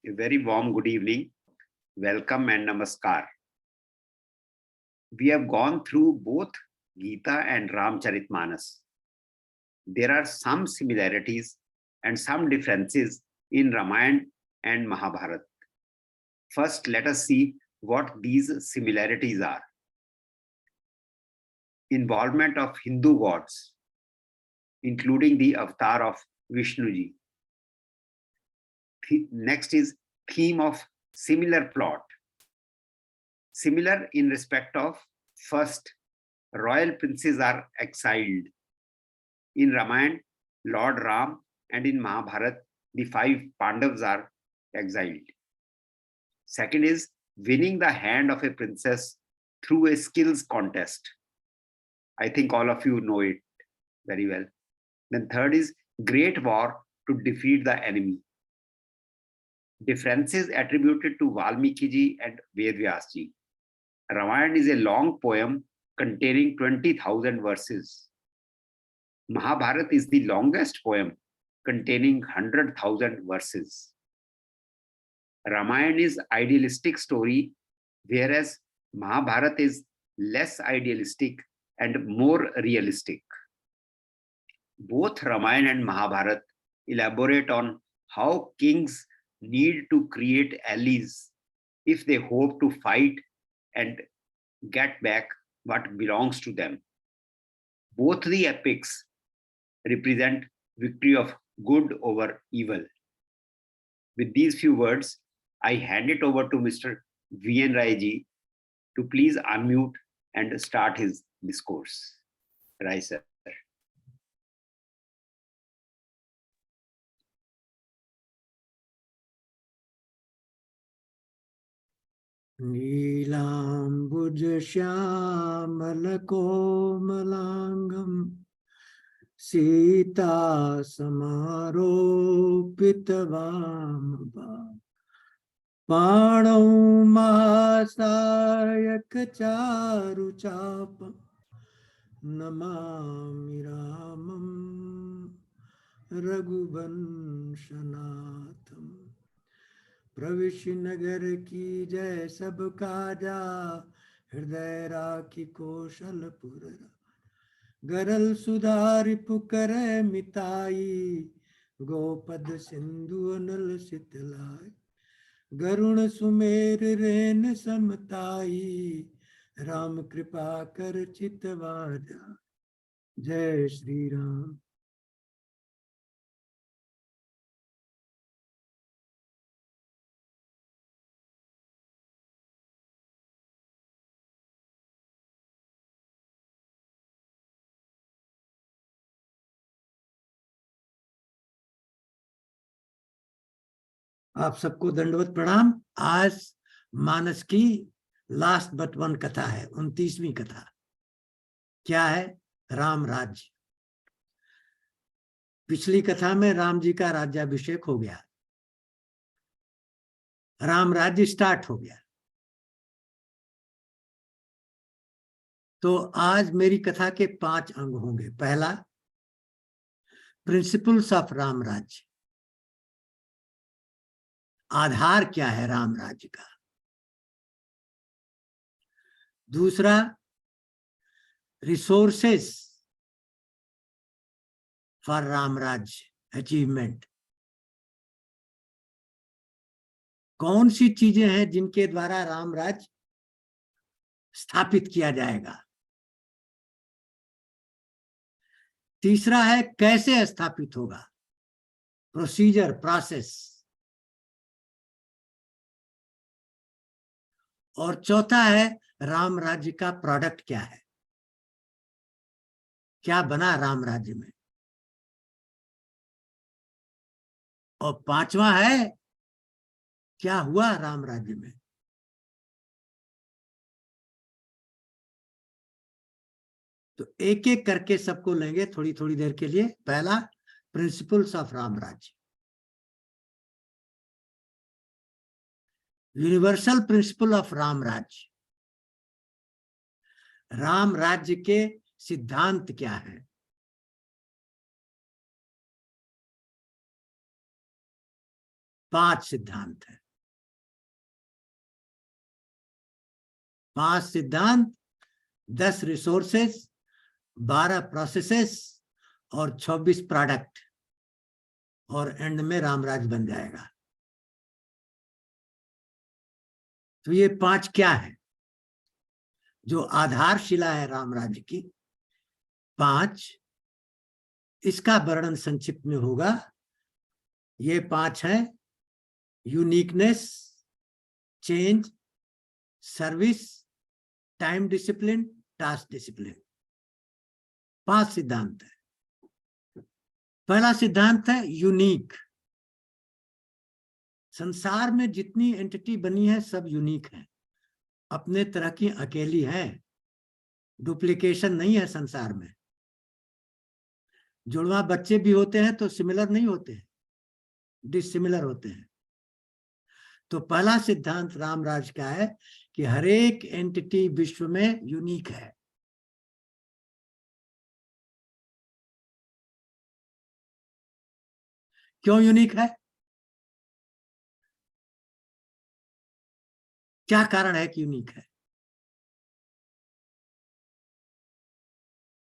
A very warm good evening. Welcome and namaskar. We have gone through both Gita and Ramcharitmanas. There are some similarities and some differences in Ramayana and Mahabharata. First, let us see what these similarities are. Involvement of Hindu gods, including the avatar of Vishnuji. Next is theme of similar plot. Similar in respect of first, royal princes are exiled. In Ramayana, Lord Ram, and in Mahabharata, the 5 Pandavas are exiled. Second is winning the hand of a princess through a skills contest. I think all of you know it very well. Then third is great war to defeat the enemy. Differences attributed to Valmiki ji and Ved Vyas ji. Ramayana is a long poem containing 20,000 verses. Mahabharata is the longest poem containing 100,000 verses. Ramayana is idealistic story, whereas Mahabharata is less idealistic and more realistic. Both Ramayana and Mahabharata elaborate on how kings need to create allies if they hope to fight and get back what belongs to them. Both the epics represent victory of good over evil. With these few words, I hand it over to Mr. V.N. Rai ji to please unmute and start his discourse. Rai sir. नीलाम्बुज Shyamal कोमलांगम Sita समारोपित पाणौ महासायक चारुचाप Namami रामं रघुवंशनाथम। प्रविश्य नगर की जय सब काजा हृदय राखी कौशलपुर गरल सुधारि pucker मिताई गोपद सिंधु अनल सितलाई Garuda Sumer rain समताई Ram कृपा कर चितवाजा। जय श्री राम। आप सबको दंडवत प्रणाम। आज मानस की लास्ट बट वन कथा है, 29वीं कथा। क्या है? राम राज्य। पिछली कथा में राम जी का राज्याभिषेक हो गया, राम राज्य स्टार्ट हो गया। तो आज मेरी कथा के 5 अंग होंगे। पहला, प्रिंसिपल्स ऑफ राम राज्य, आधार क्या है राम राज्य का। दूसरा, रिसोर्सेस फॉर राम राज्य अचीवमेंट, कौन सी चीजें हैं जिनके द्वारा राम राज्य स्थापित किया जाएगा। तीसरा है कैसे स्थापित होगा, प्रोसीजर, प्रोसेस। और चौथा है राम राज्य का प्रोडक्ट क्या है, क्या बना राम राज्य में। और 5वां है क्या हुआ राम राज्य में। तो एक एक करके सबको लेंगे थोड़ी थोड़ी देर के लिए। पहला, प्रिंसिपल्स ऑफ राम राज्य, यूनिवर्सल प्रिंसिपल ऑफ राम राज्य। राम राज्य के सिद्धांत क्या है। 5 सिद्धांत है। 5 सिद्धांत, 10 रिसोर्सेस, 12 प्रोसेसेस और 26 प्रोडक्ट, और एंड में रामराज बन जाएगा। तो ये 5 क्या है जो आधारशिला है रामराज्य की? 5, इसका वर्णन संक्षिप्त में होगा। ये 5 है: uniqueness, change, service, time discipline, task discipline. 5 सिद्धांत है। पहला सिद्धांत है यूनिक। संसार में जितनी एंटिटी बनी है सब यूनिक है, अपने तरह की अकेली है, डुप्लीकेशन नहीं है संसार में। जुड़वा बच्चे भी होते हैं तो सिमिलर नहीं होते हैं, डिसिमिलर होते हैं। तो पहला सिद्धांत रामराज का है कि हर एक एंटिटी विश्व में यूनिक है। क्यों यूनिक है? क्या कारण है कि यूनिक है?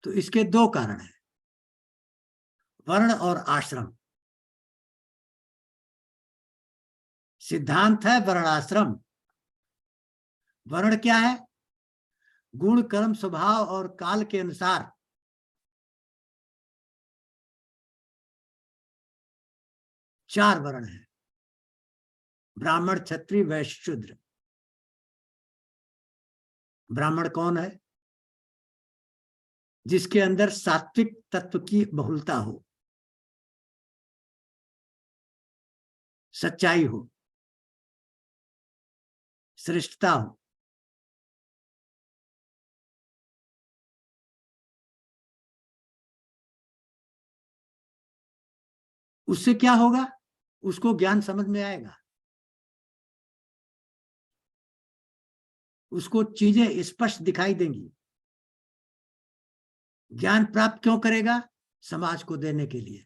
तो इसके 2 कारण हैं, वर्ण और आश्रम। सिद्धांत है वर्णाश्रम। वर्ण क्या है? गुण, कर्म, स्वभाव और काल के अनुसार चार वर्ण हैं: ब्राह्मण, क्षत्रिय, वैश्य, शूद्र। ब्राह्मण कौन है? जिसके अंदर सात्विक तत्व की बहुलता हो, सच्चाई हो, श्रेष्ठता हो। उससे क्या होगा? उसको ज्ञान समझ में आएगा, उसको चीजें स्पष्ट दिखाई देंगी। ज्ञान प्राप्त क्यों करेगा? समाज को देने के लिए,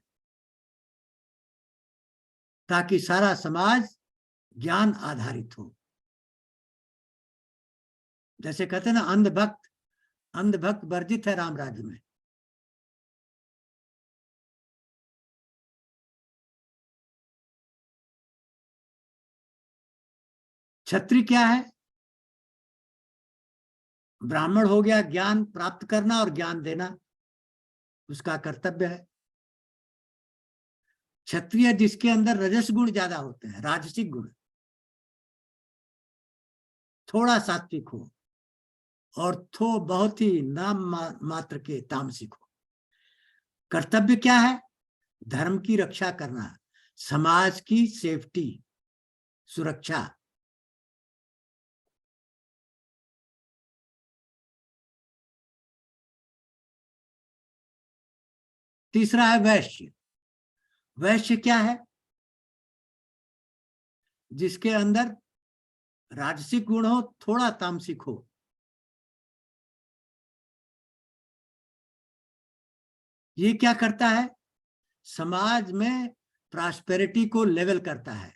ताकि सारा समाज ज्ञान आधारित हो। जैसे कहते हैं ना, अंधभक्त वर्जित है राम राज्य में। क्षत्रिय क्या है? ब्राह्मण हो गया ज्ञान प्राप्त करना और ज्ञान देना, उसका कर्तव्य है। क्षत्रिय जिसके अंदर रजस गुण ज्यादा होते हैं, राजसिक गुण, थोड़ा सात्विक हो और बहुत ही नाम मात्र के तामसिक हो। कर्तव्य क्या है? धर्म की रक्षा करना, समाज की सेफ्टी, सुरक्षा। तीसरा है वैश्य। वैश्य क्या है? जिसके अंदर राजसिक गुण हो, थोड़ा तामसिक हो। ये क्या करता है? समाज में प्रॉस्पेरिटी को लेवल करता है।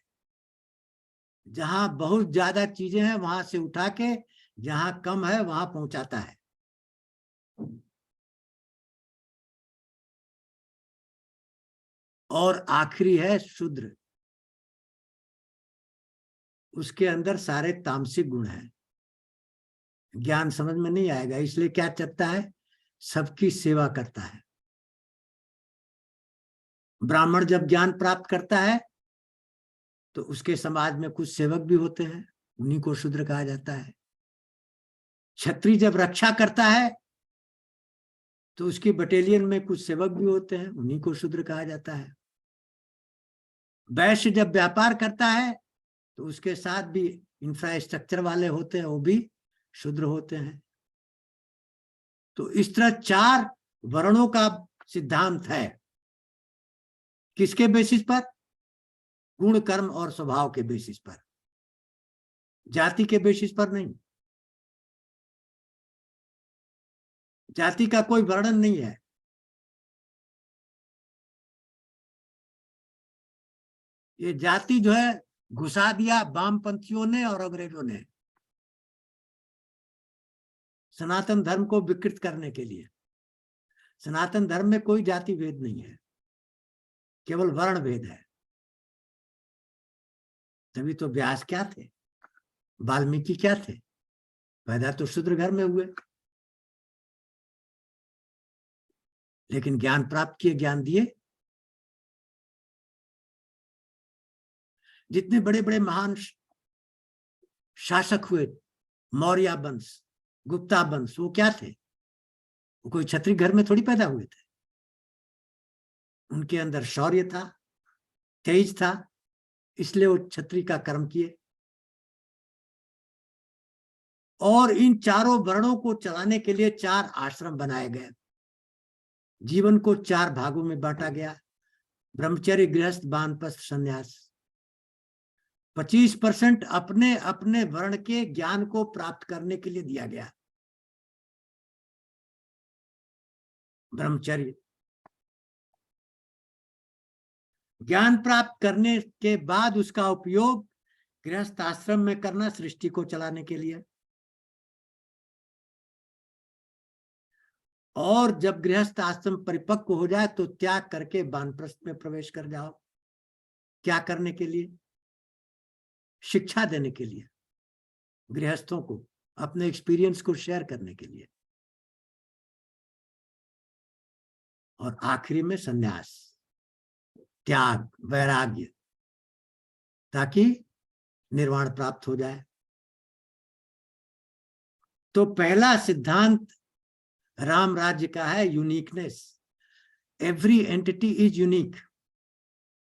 जहां बहुत ज्यादा चीजें हैं वहां से उठा के जहां कम है वहां पहुंचाता है। और आखिरी है शूद्र। उसके अंदर सारे तामसिक गुण हैं, ज्ञान समझ में नहीं आएगा, इसलिए क्या करता है? सबकी सेवा करता है। ब्राह्मण जब ज्ञान प्राप्त करता है तो उसके समाज में कुछ सेवक भी होते हैं, उन्हीं को शूद्र कहा जाता है। क्षत्रिय जब रक्षा करता है तो उसकी बटालियन में कुछ सेवक भी होते हैं, उन्हीं को शूद्र कहा जाता है। वैश्य जब व्यापार करता है तो उसके साथ भी इंफ्रास्ट्रक्चर वाले होते हैं, वो भी शूद्र होते हैं। तो इस तरह 4 वर्णों का सिद्धांत है। किसके बेसिस पर? गुण, कर्म और स्वभाव के बेसिस पर, जाति के बेसिस पर नहीं। जाति का कोई वर्णन नहीं है। ये जाति जो है घुसा दिया वामपंथियों ने और अंग्रेजों ने सनातन धर्म को विकृत करने के लिए। सनातन धर्म में कोई जाति भेद नहीं है, केवल वर्ण भेद है। तभी तो व्यास क्या थे, वाल्मीकि क्या थे, पैदा तो शूद्र घर में हुए, लेकिन ज्ञान प्राप्त किए, ज्ञान दिए। जितने बड़े बड़े महान शासक हुए, मौर्य वंश, गुप्ता वंश, वो क्या थे? वो कोई क्षत्रिय घर में थोड़ी पैदा हुए थे। उनके अंदर शौर्य था, तेज था, इसलिए वो क्षत्रिय का कर्म किए। और इन चारों वर्णों को चलाने के लिए 4 आश्रम बनाए गए। जीवन को 4 भागों में बांटा गया, ब्रह्मचर्य, गृहस्थ, वानप्रस्थ, संन्यास। 25% अपने अपने वर्ण के ज्ञान को प्राप्त करने के लिए दिया गया। ब्रह्मचर्य, ज्ञान प्राप्त करने के बाद उसका उपयोग गृहस्थ आश्रम में करना, सृष्टि को चलाने के लिए। और जब गृहस्थ आश्रम परिपक्व हो जाए तो त्याग करके वानप्रस्थ में प्रवेश कर जाओ। क्या करने के लिए? शिक्षा देने के लिए, गृहस्थों को अपने एक्सपीरियंस को शेयर करने के लिए। और आखिरी में संन्यास, त्याग, वैराग्य, ताकि निर्वाण प्राप्त हो जाए। तो पहला सिद्धांत राम राज्य का है uniqueness. Every entity is unique,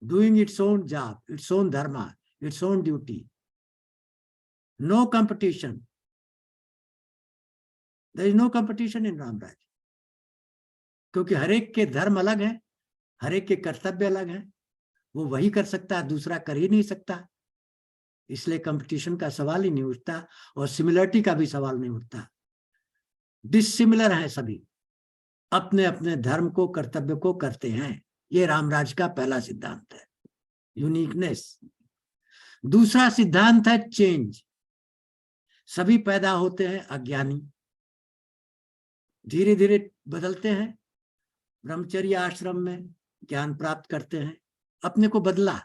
doing its own job, its own dharma, its own duty, no competition. There is no competition in Ram Rajya, क्योंकि हर एक के धर्म अलग है, हर एक के कर्तव्य अलग है। वो वही कर सकता है, दूसरा कर ही नहीं सकता। इसलिए कंपटीशन का सवाल ही नहीं उठता, और सिमिलरिटी का भी सवाल नहीं उठता। डिसिमिलर है सभी, अपने अपने धर्म को, कर्तव्य को करते हैं। ये रामराज का पहला सिद्धांत है, यूनिकनेस। दूसरा सिद्धांत है चेंज। सभी पैदा होते हैं अज्ञानी, धीरे धीरे बदलते हैं। ब्रह्मचर्य आश्रम में ज्ञान प्राप्त करते हैं, अपने को बदला,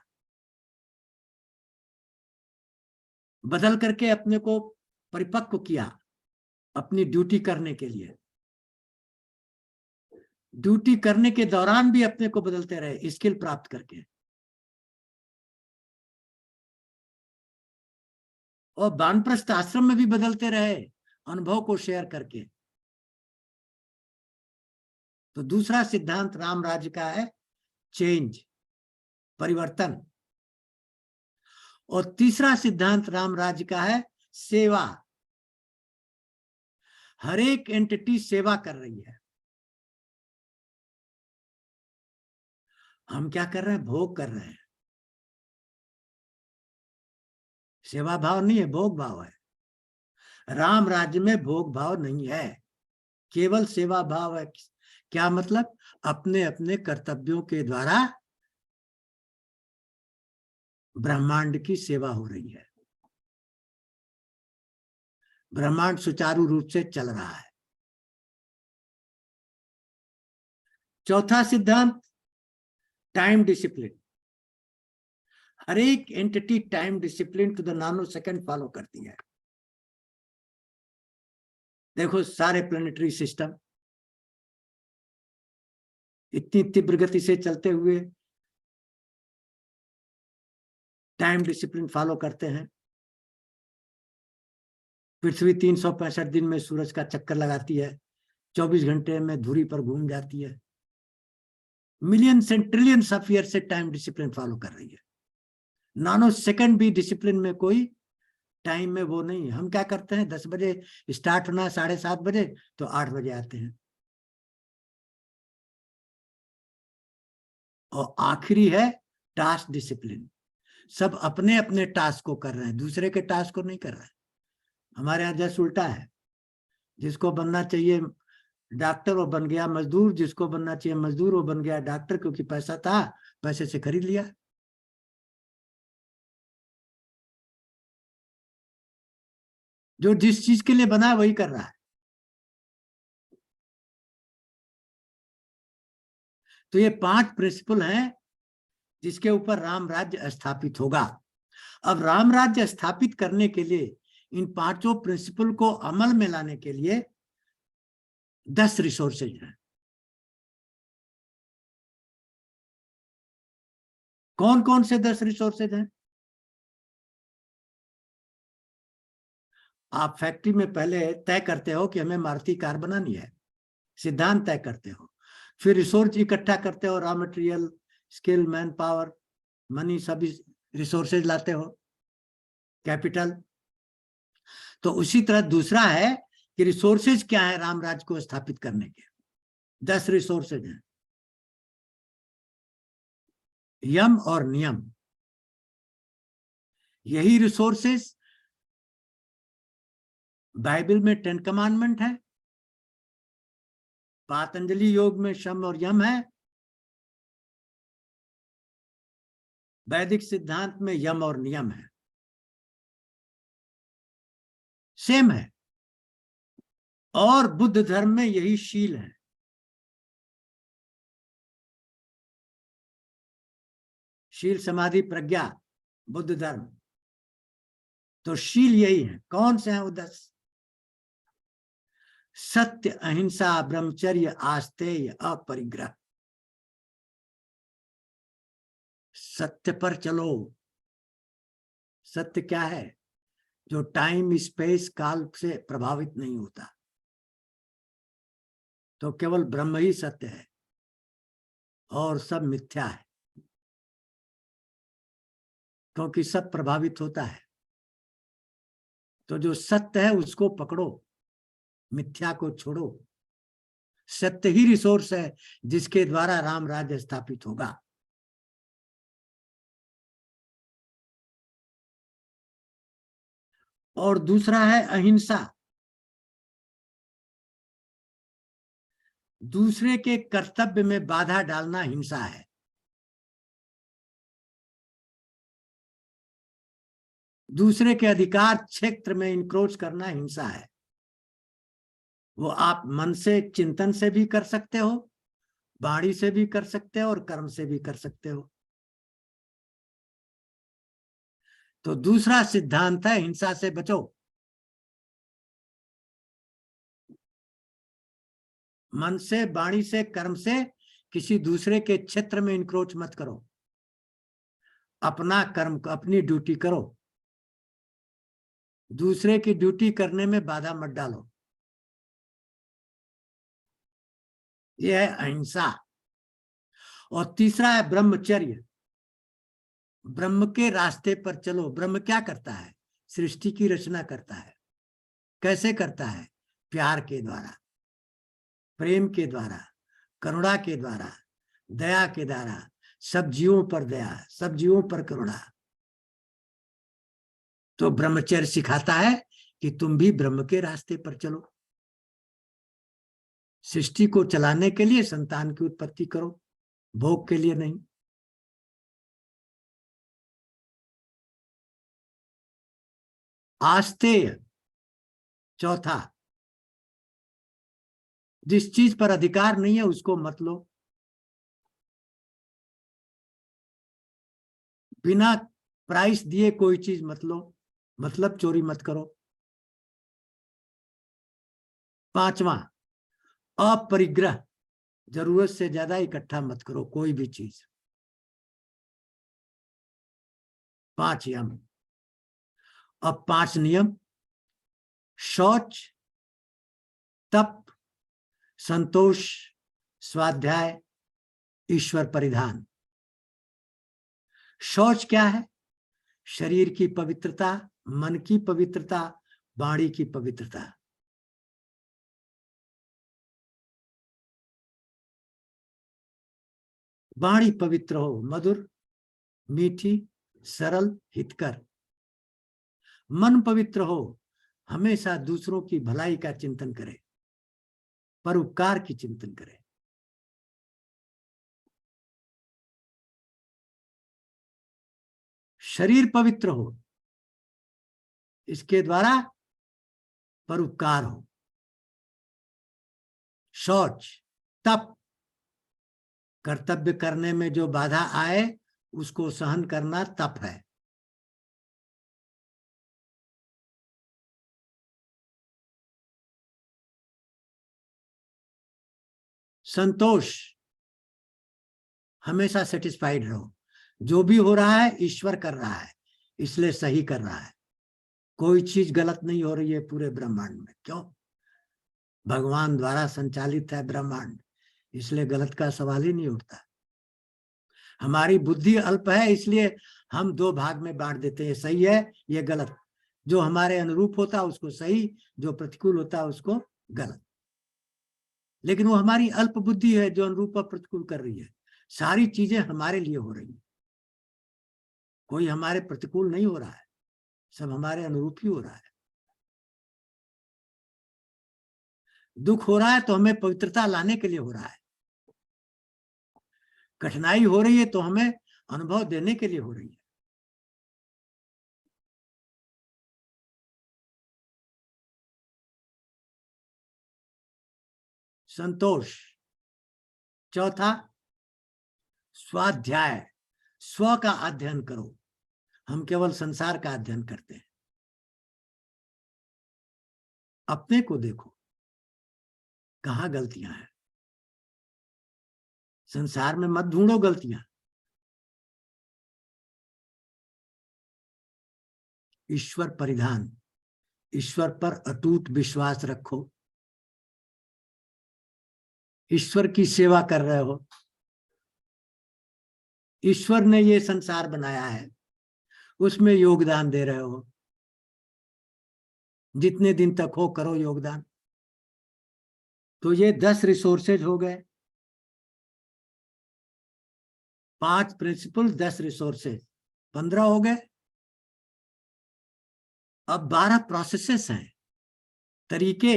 बदल करके अपने को परिपक्व किया अपनी ड्यूटी करने के लिए। ड्यूटी करने के दौरान भी अपने को बदलते रहे, स्किल प्राप्त करके। और वानप्रस्थ आश्रम में भी बदलते रहे, अनुभव को शेयर करके। तो दूसरा सिद्धांत राम राज्य का है चेंज, परिवर्तन। और तीसरा सिद्धांत राम राज्य का है सेवा। हर एक एंटिटी सेवा कर रही है। हम क्या कर रहे हैं? भोग कर रहे हैं। सेवा भाव नहीं है, भोग भाव है। राम राज्य में भोग भाव नहीं है, केवल सेवा भाव है। क्या मतलब? अपने अपने कर्तव्यों के द्वारा ब्रह्मांड की सेवा हो रही है, ब्रह्मांड सुचारू रूप से चल रहा है। चौथा सिद्धांत टाइम डिसिप्लिन। हर एक entity time discipline to the nanosecond follow करती है। देखो सारे प्लेनेटरी सिस्टम इतनी तीव्र गति से चलते हुए टाइम डिसिप्लिन फॉलो करते हैं। पृथ्वी 365 दिन में सूरज का चक्कर लगाती है, 24 घंटे में धुरी पर घूम जाती है। Millions and trillions of year से टाइम डिसिप्लिन फॉलो कर रही है। नानो सेकंड भी डिसिप्लिन में कोई टाइम में वो नहीं है। हम क्या करते हैं, 10 बजे स्टार्ट होना, 7:30 बजे, तो 8 बजे आते हैं। और आखिरी है टास्क डिसिप्लिन। सब अपने अपने टास्क को कर रहे हैं, दूसरे के टास्क को नहीं कर रहे हैं। हमारे यहाँ जैसे उल्टा है, जिसको बनना चाहिए डॉक्टर वो बन गया मजदूर, जिसको बनना चाहिए मजदूर वो बन गया डॉक्टर, क्योंकि पैसा था, पैसे से खरीद लिया। जो जिस चीज के लिए बना है वही कर रहा है। तो ये 5 प्रिंसिपल हैं जिसके ऊपर राम राज्य स्थापित होगा। अब राम राज्य स्थापित करने के लिए इन 5 प्रिंसिपल को अमल में लाने के लिए 10 रिसोर्सेज हैं। कौन कौन से 10 रिसोर्सेज हैं? आप फैक्ट्री में पहले तय करते हो कि हमें मारुति कार बनानी है, सिद्धांत तय करते हो, फिर रिसोर्स इकट्ठा करते हो, raw material, skill, man power, money, सभी रिसोर्सेज लाते हो, कैपिटल। तो उसी तरह दूसरा है कि रिसोर्सेज क्या है राम राज्य को स्थापित करने के? 10 रिसोर्सेज हैं। यम और नियम, यही रिसोर्सेज बाइबल में 10 कमांडमेंट है, पातंजलि योग में शम और यम है, वैदिक सिद्धांत में यम और नियम है, सेम है। और बुद्ध धर्म में यही शील है। शील, समाधि, प्रज्ञा, बुद्ध धर्म। तो शील यही है। कौन से हैं वो 10? सत्य, अहिंसा, ब्रह्मचर्य, आस्तेय, अपरिग्रह। सत्य पर चलो। सत्य क्या है? जो टाइम, स्पेस, काल से प्रभावित नहीं होता। तो केवल ब्रह्म ही सत्य है और सब मिथ्या है, क्योंकि सब प्रभावित होता है। तो जो सत्य है उसको पकड़ो, मिथ्या को छोड़ो। सत्य ही रिसोर्स है जिसके द्वारा राम राज्य स्थापित होगा। और दूसरा है अहिंसा। दूसरे के कर्तव्य में बाधा डालना हिंसा है। दूसरे के अधिकार क्षेत्र में इंक्रोच करना हिंसा है। वो आप मन से, चिंतन से भी कर सकते हो, वाणी से भी कर सकते हो और कर्म से भी कर सकते हो। तो दूसरा सिद्धांत है हिंसा से बचो। मन से, वाणी से, कर्म से किसी दूसरे के क्षेत्र में इंक्रोच मत करो। अपना कर्म, अपनी ड्यूटी करो। दूसरे की ड्यूटी करने में बाधा मत डालो। यह है अहिंसा। और तीसरा है ब्रह्मचर्य। ब्रह्म के रास्ते पर चलो। ब्रह्म क्या करता है? सृष्टि की रचना करता है। कैसे करता है? प्यार के द्वारा, प्रेम के द्वारा, करुणा के द्वारा, दया के द्वारा। सब जीवों पर दया, सब जीवों पर करुणा। तो ब्रह्मचर्य सिखाता है कि तुम भी ब्रह्म के रास्ते पर चलो। सृष्टि को चलाने के लिए संतान की उत्पत्ति करो, भोग के लिए नहीं। आस्तेय, चौथा, जिस चीज पर अधिकार नहीं है उसको मत लो। बिना प्राइस दिए कोई चीज मत लो, मतलब चोरी मत करो। पांचवा, अपरिग्रह। जरूरत से ज्यादा इकट्ठा मत करो कोई भी चीज। 5 यम। अब 5 नियम: शौच, तप, संतोष, स्वाध्याय, ईश्वर परिधान। शौच क्या है? शरीर की पवित्रता, मन की पवित्रता, वाणी की पवित्रता। वाणी पवित्र हो, मधुर, मीठी, सरल, हितकर। मन पवित्र हो, हमेशा दूसरों की भलाई का चिंतन करे, परोपकार की चिंतन करे। शरीर पवित्र हो, इसके द्वारा परोपकार हो। शौच, तप, कर्तव्य करने में जो बाधा आए उसको सहन करना तप है। संतोष, हमेशा सेटिस्फाइड रहो, जो भी हो रहा है ईश्वर कर रहा है, इसलिए सही कर रहा है, कोई चीज गलत नहीं हो रही है पूरे ब्रह्मांड में। क्यों? भगवान द्वारा संचालित है ब्रह्मांड, इसलिए गलत का सवाल ही नहीं उठता। हमारी बुद्धि अल्प है, इसलिए हम दो भाग में बांट देते हैं, सही है ये गलत। जो हमारे अनुरूप होता है उसको सही, जो प्रतिकूल होता है उसको गलत। लेकिन वो हमारी अल्प बुद्धि है जो अनुरूप और प्रतिकूल कर रही है। सारी चीजें हमारे लिए हो रही है, कोई हमारे प्रतिकूल नहीं हो रहा है, सब हमारे अनुरूप ही हो रहा है। दुख हो रहा है तो हमें पवित्रता लाने के लिए हो रहा है, कठिनाई हो रही है तो हमें अनुभव देने के लिए हो रही है। संतोष। चौथा, स्वाध्याय, स्व का अध्ययन करो। हम केवल संसार का अध्ययन करते हैं, अपने को देखो कहाँ गलतियां हैं। संसार में मत ढूंढो गलतियां, ईश्वर परिधान, ईश्वर पर अटूट विश्वास रखो। ईश्वर की सेवा कर रहे हो, ईश्वर ने ये संसार बनाया है, उसमें योगदान दे रहे हो, जितने दिन तक हो करो योगदान। तो ये 10 रिसोर्सेज हो गए, 5 प्रिंसिपल, 10 रिसोर्सेज, 15 हो गए। अब 12 प्रोसेसेस हैं, तरीके,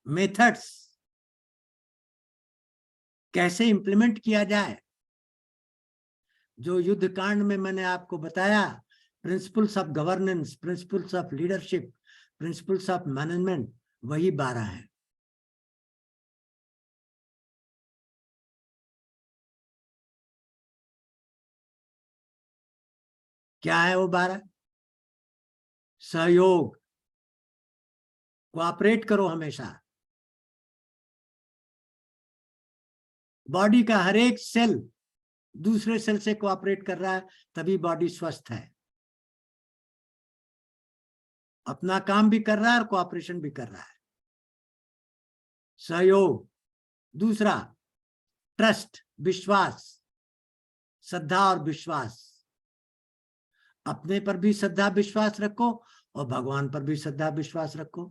मेथड्स, कैसे इंप्लीमेंट किया जाए। जो युद्ध कांड में मैंने आपको बताया, principles of governance, principles of leadership, principles of management, वही 12 है। क्या है वो 12? सहयोग, कोऑपरेट करो हमेशा। बॉडी का हर एक सेल दूसरे सेल से कोऑपरेट कर रहा है, तभी बॉडी स्वस्थ है, अपना काम भी कर रहा है और कोऑपरेशन भी कर रहा है। सहयोग। दूसरा, ट्रस्ट, विश्वास, श्रद्धा और विश्वास। अपने पर भी श्रद्धा विश्वास रखो और भगवान पर भी श्रद्धा विश्वास रखो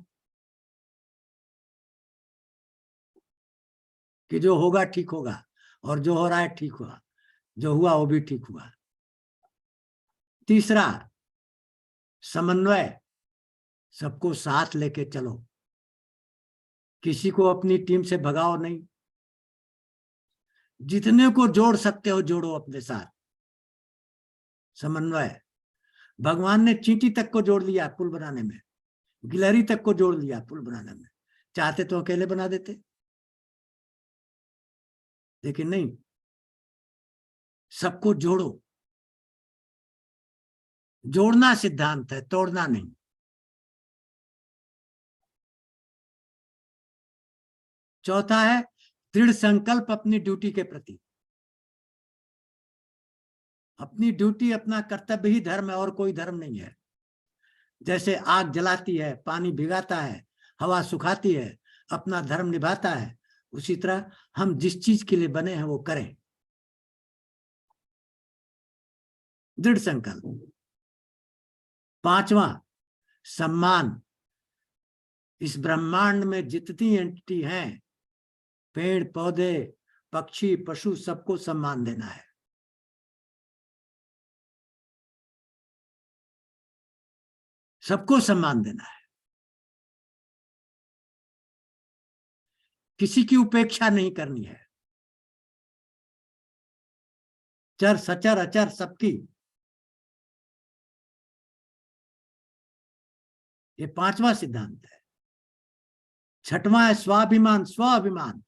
कि जो होगा ठीक होगा, और जो हो रहा है ठीक हुआ, जो हुआ वो भी ठीक हुआ। तीसरा, समन्वय, सबको साथ लेके चलो, किसी को अपनी टीम से भगाओ नहीं, जितने को जोड़ सकते हो जोड़ो अपने साथ। समन्वय। भगवान ने चींटी तक को जोड़ लिया पुल बनाने में, गिलहरी तक को जोड़ लिया पुल बनाने में, चाहते तो अकेले बना देते, लेकिन नहीं, सबको जोड़ो। जोड़ना सिद्धांत है, तोड़ना नहीं। चौथा है दृढ़ संकल्प अपनी ड्यूटी के प्रति। अपनी ड्यूटी, अपना कर्तव्य ही धर्म है और कोई धर्म नहीं है। जैसे आग जलाती है, पानी भिगाता है, हवा सुखाती है, अपना धर्म निभाता है, उसी तरह हम जिस चीज के लिए बने हैं वो करें। दृढ़ संकल्प। पांचवा, सम्मान। इस ब्रह्मांड में जितनी एंटिटी हैं, पेड़ पौधे, पक्षी, पशु, सबको सम्मान देना है। सबको सम्मान देना है, किसी की उपेक्षा नहीं करनी है। चर सचर अचर सबकी। ये पांचवा सिद्धांत है। छठवां है स्वाभिमान, स्वाभिमान,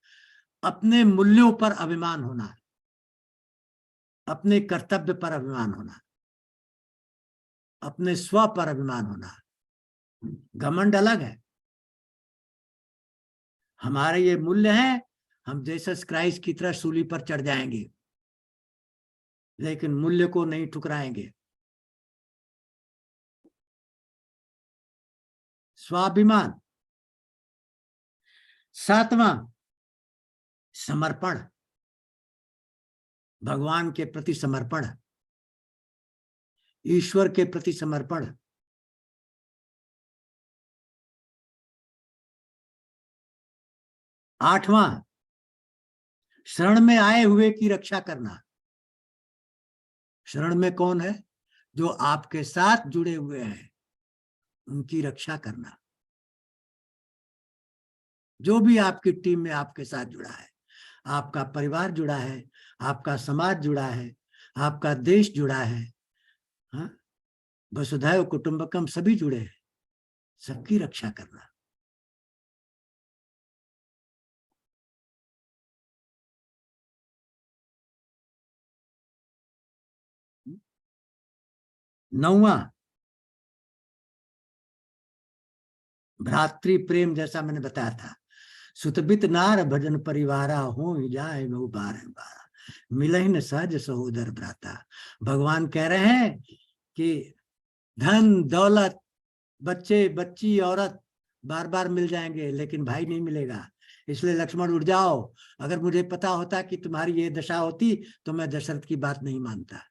अपने मूल्यों पर अभिमान होना, अपने कर्तव्य पर अभिमान होना, अपने स्व पर अभिमान होना। घमंड अलग है। हमारे ये मूल्य हैं, हम जीसस क्राइस्ट की तरह सूली पर चढ़ जाएंगे, लेकिन मूल्य को नहीं ठुकराएंगे। स्वाभिमान। सातवां समर्पण, भगवान के प्रति समर्पण, ईश्वर के प्रति समर्पण। आठवां शरण में आए हुए की रक्षा करना। शरण में कौन है? जो आपके साथ जुड़े हुए हैं, उनकी रक्षा करना। जो भी आपकी टीम में आपके साथ जुड़ा है, आपका परिवार जुड़ा है, आपका समाज जुड़ा है, आपका देश जुड़ा है, हाँ, वसुधैव कुटुंबकम, सभी जुड़े हैं, सबकी रक्षा करना। नौवां भ्रातृ प्रेम, जैसा मैंने बताया था। सुतबित नार भजन परिवारा हो जाए वो बार बार, मिलहिन सहज सहोदर भ्राता। भगवान कह रहे हैं कि धन दौलत, बच्चे बच्ची औरत बार बार मिल जाएंगे, लेकिन भाई नहीं मिलेगा। इसलिए लक्ष्मण उठ जाओ, अगर मुझे पता होता कि तुम्हारी ये दशा होती तो मैं दशरथ की बात नहीं मानता।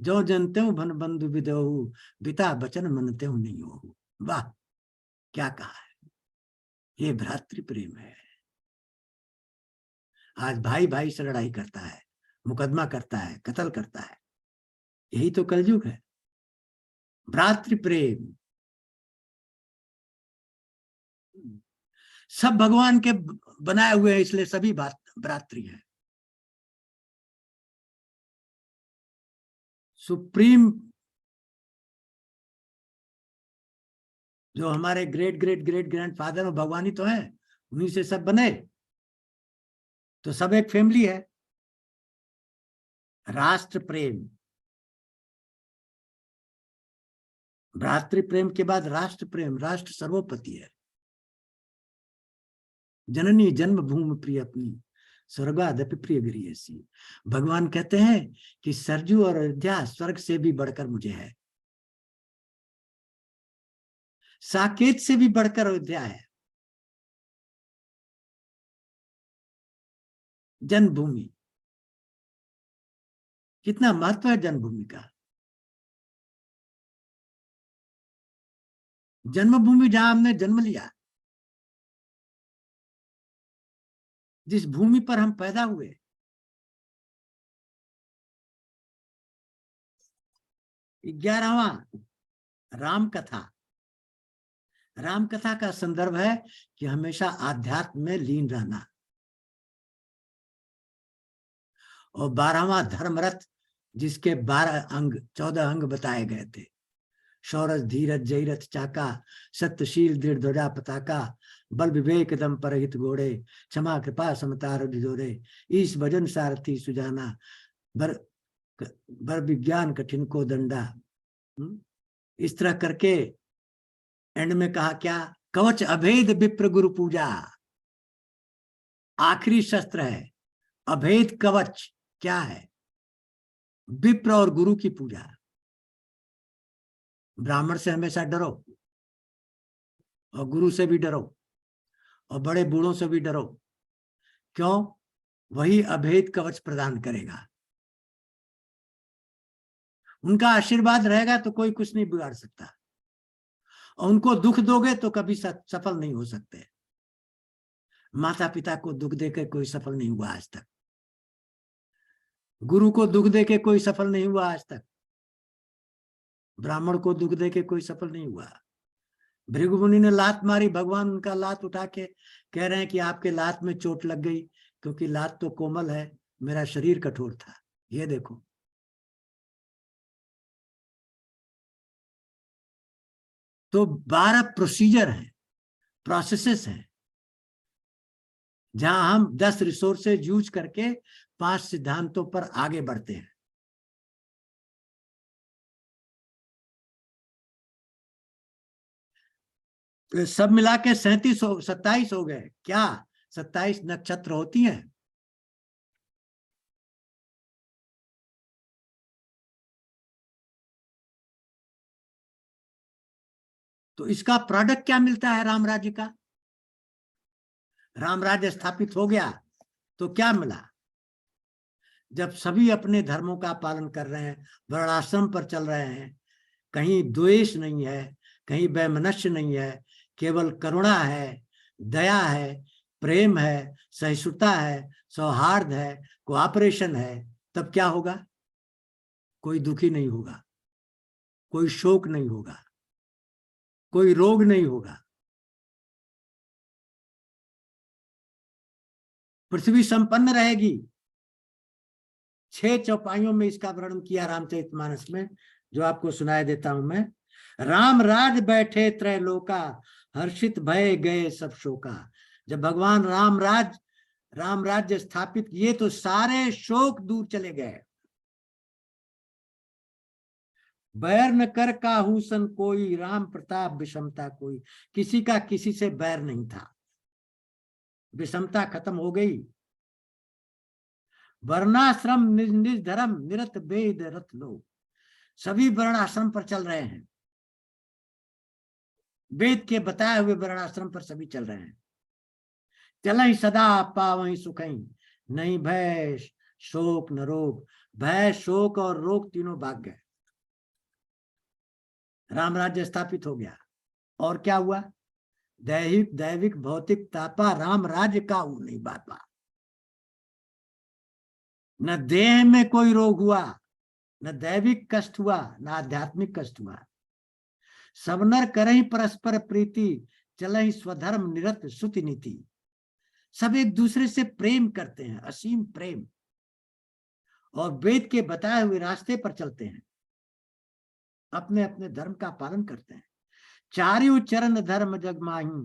जो जनते हूँ भन बंधु विदहु, बिता बचन मनते हूँ नहीं हो। वाह, क्या कहा है! ये भ्रातृ प्रेम है। आज भाई भाई से लड़ाई करता है, मुकदमा करता है, कत्ल करता है। यही तो कलयुग है। भ्रातृ प्रेम। सब भगवान के बनाए हुए हैं, इसलिए सभी भ्रातृ हैं। सुप्रीम, जो हमारे ग्रेट ग्रेट ग्रेट ग्रैंडफादर भगवान ही तो है, उन्हीं से सब बने, तो सब एक फैमिली है। राष्ट्र प्रेम। भ्रातृ प्रेम के बाद राष्ट्र प्रेम, राष्ट्र सर्वोपरि है। जननी जन्मभूमि प्रिय अपनी, स्वर्गादपि प्रिय गृहसी। भगवान कहते हैं कि सरजू और अयोध्या स्वर्ग से भी बढ़कर मुझे है, साकेत से भी बढ़कर अयोध्या है। जन्मभूमि, कितना महत्व है जन्मभूमि का। जन्मभूमि जहां हमने जन्म लिया, जिस भूमि पर हम पैदा हुए। ग्यारहवां राम कथा। राम कथा का संदर्भ है कि हमेशा आध्यात्म में लीन रहना। और 12वां धर्मरथ, जिसके 12 अंग 14 अंग बताए गए थे। शौरज धीरज जयरथ चाका, सत्यशील दृढ़ ध्वजा पताका, बल विवेक दम परहित घोड़े, क्षमा कृपा समता जोड़े, ईश भजन सारथी सुजाना, बर विज्ञान कठिन को दंडा। इस तरह करके एंड में कहा क्या? कवच अभेद विप्र गुरु पूजा। आखिरी शस्त्र है अभेद कवच। क्या है? विप्र और गुरु की पूजा। ब्राह्मण से हमेशा डरो, और गुरु से भी डरो, और बड़े बूढ़ों से भी डरो। क्यों? वही अभेद कवच प्रदान करेगा। उनका आशीर्वाद रहेगा तो कोई कुछ नहीं बिगाड़ सकता, और उनको दुख दोगे तो कभी सफल नहीं हो सकते। माता पिता को दुख देकर कोई सफल नहीं हुआ आज तक। गुरु को दुख देके कोई सफल नहीं हुआ आज तक। ब्राह्मण को दुख देके कोई सफल नहीं हुआ। भृगु मुनि ने लात मारी, भगवान उनका लात उठा के कह रहे हैं कि आपके लात में चोट लग गई, क्योंकि लात तो कोमल है, मेरा शरीर कठोर था। ये देखो, तो 12 प्रोसीजर हैं, प्रोसेसेस हैं, जहां हम 10 रिसोर्सेज यूज करके 5 सिद्धांतों पर आगे बढ़ते हैं। तो सब मिला के 27 हो गए। क्या 27 नक्षत्र होती हैं? तो इसका प्रोडक्ट क्या मिलता है राम राज्य का? राम राज्य स्थापित हो गया तो क्या मिला? जब सभी अपने धर्मों का पालन कर रहे हैं, वर्णाश्रम पर चल रहे हैं, कहीं द्वेष नहीं है, कहीं वैमनस्य नहीं है, केवल करुणा है, दया है, प्रेम है, सहिष्णुता है, सौहार्द है, कोऑपरेशन है, तब क्या होगा? कोई दुखी नहीं होगा, कोई शोक नहीं होगा, कोई रोग नहीं होगा, पृथ्वी संपन्न रहेगी। 6 चौपाइयों में इसका वर्णन किया रामचरितमानस में, जो आपको सुनाई देता हूं मैं। राम राज बैठे त्रैलोका, हर्षित भय गए सब शोका। जब भगवान राम राज्य स्थापित किए तो सारे शोक दूर चले गए। बैर न कर काहू सन कोई, राम प्रताप विषमता कोई। किसी का किसी से बैर नहीं था, विषमता खत्म हो गई। वर्णाश्रम निज निज धर्म, निरत वेद रत लो। सभी वर्णाश्रम पर चल रहे हैं, वेद के बताए हुए वर्णाश्रम पर सभी चल रहे हैं। चलई सदा पावई सुखई, नहीं भय शोक न रोग। भय, शोक और रोग तीनों भाग गए। राम राज्य स्थापित हो गया। और क्या हुआ? दैहिक दैविक भौतिक तापा, राम राज्य का नहीं बापा। न देह में कोई रोग हुआ, न दैविक कष्ट हुआ, न आध्यात्मिक कष्ट हुआ। सब नर करहि परस्पर प्रीति, चलहि स्वधर्म निरत सुति नीति। सब एक दूसरे से प्रेम करते हैं, असीम प्रेम, और वेद के बताए हुए रास्ते पर चलते हैं, अपने अपने धर्म का पालन करते हैं। चारियों चरण धर्म जग माही,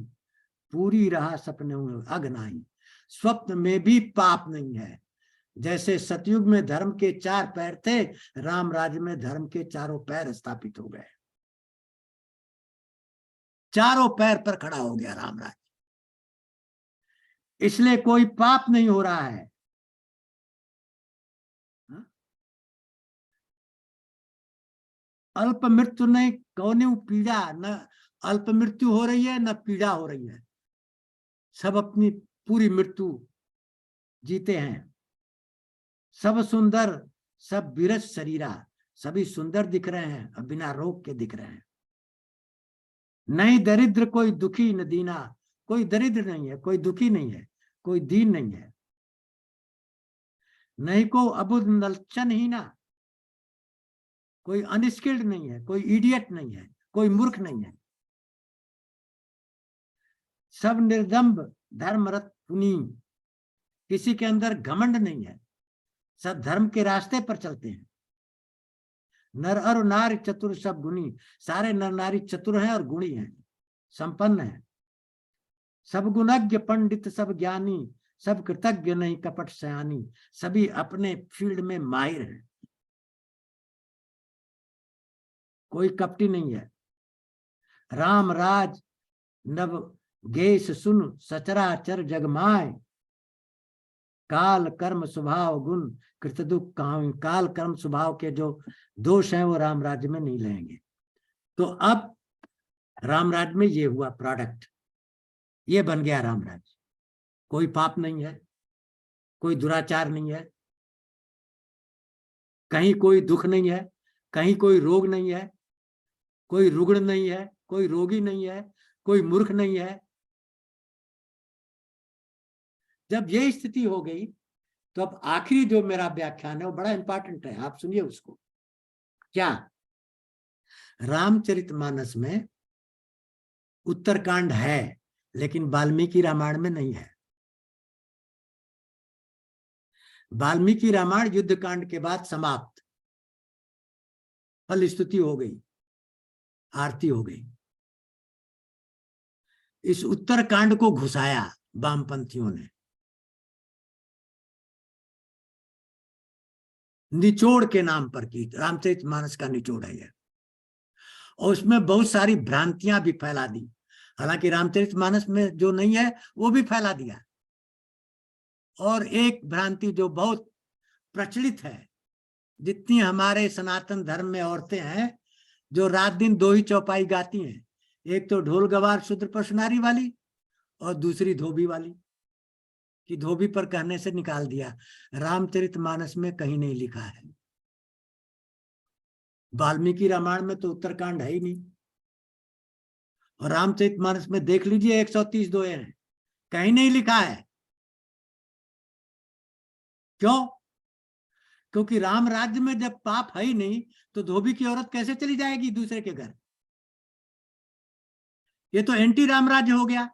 पूरी रहा सपने अगनाही। स्वप्न में भी पाप नहीं है। जैसे सतयुग में धर्म के 4 पैर थे, राम राज्य में धर्म के चारों पैर स्थापित हो गए। चारों पैर पर खड़ा हो गया राम राज्य, इसलिए कोई पाप नहीं हो रहा है। अल्प मृत्यु नहीं, कौन पीड़ा, न अल्प मृत्यु हो रही है न पीड़ा हो रही है। सब अपनी पूरी मृत्यु जीते हैं। सब सुंदर, सब विरज शरीरा। सभी सुंदर दिख रहे हैं और बिना रोग के दिख रहे हैं। नहीं दरिद्र कोई दुखी न दीना। कोई दरिद्र नहीं है, कोई दुखी नहीं है, कोई दीन नहीं है। नहीं को अबुध नलचन ही ना, कोई अनस्किल्ड नहीं है, कोई इडियट नहीं है, कोई मूर्ख नहीं है। सब निर्दम्ब धर्मरत पुनी, किसी के अंदर घमंड नहीं है, सब धर्म के रास्ते पर चलते हैं। नर और नारी चतुर सब गुणी, सारे नर नारी चतुर हैं और गुणी हैं, संपन्न हैं। सब गुणज्ञ पंडित सब ज्ञानी, सब कृतज्ञ नहीं कपट सयानी। सभी अपने फील्ड में माहिर हैं, कोई कपटी नहीं है। राम राज नव गेश सुन, सचराचर जगमाय। काल कर्म स्वभाव गुण, कृत दुख कहां। काल कर्म स्वभाव के जो दोष हैं वो राम राज्य में नहीं लेंगे। तो अब राम राज्य में ये हुआ प्रोडक्ट, ये बन गया राम राज्य। कोई पाप नहीं है, कोई दुराचार नहीं है, कहीं कोई दुख नहीं है, कहीं कोई रोग नहीं है, कोई रुग्ण नहीं है, कोई रोगी नहीं है, कोई मूर्ख नहीं है। जब ये स्थिति हो गई तो अब आखिरी जो मेरा व्याख्यान है वो बड़ा इंपॉर्टेंट है, आप सुनिए उसको। क्या? रामचरितमानस में उत्तरकांड है, लेकिन वाल्मीकि रामायण में नहीं है। वाल्मीकि रामायण युद्ध कांड के बाद समाप्त, फल स्तुति हो गई, आरती हो गई। इस उत्तरकांड को घुसाया वामपंथियों ने। निचोड़ के नाम पर की, रामचरितमानस का निचोड़ है यह, और उसमें बहुत सारी भ्रांतियां भी फैला दी। हालांकि रामचरितमानस में जो नहीं है वो भी फैला दिया। और एक भ्रांति जो बहुत प्रचलित है, जितनी हमारे सनातन धर्म में औरतें हैं जो रात दिन दो ही चौपाई गाती हैं, एक तो ढोल गवार शूद्र पशुनारी वाली और दूसरी धोबी वाली, कि धोबी पर कहने से निकाल दिया। रामचरितमानस में कहीं नहीं लिखा है। वाल्मीकि रामायण में तो उत्तरकांड है ही नहीं, और रामचरितमानस में देख लीजिए 130 दोहे हैं, कहीं नहीं लिखा है। क्यों? क्योंकि राम राज्य में जब पाप है ही नहीं तो धोबी की औरत कैसे चली जाएगी दूसरे के घर? ये तो एंटी राम राज्य हो गया।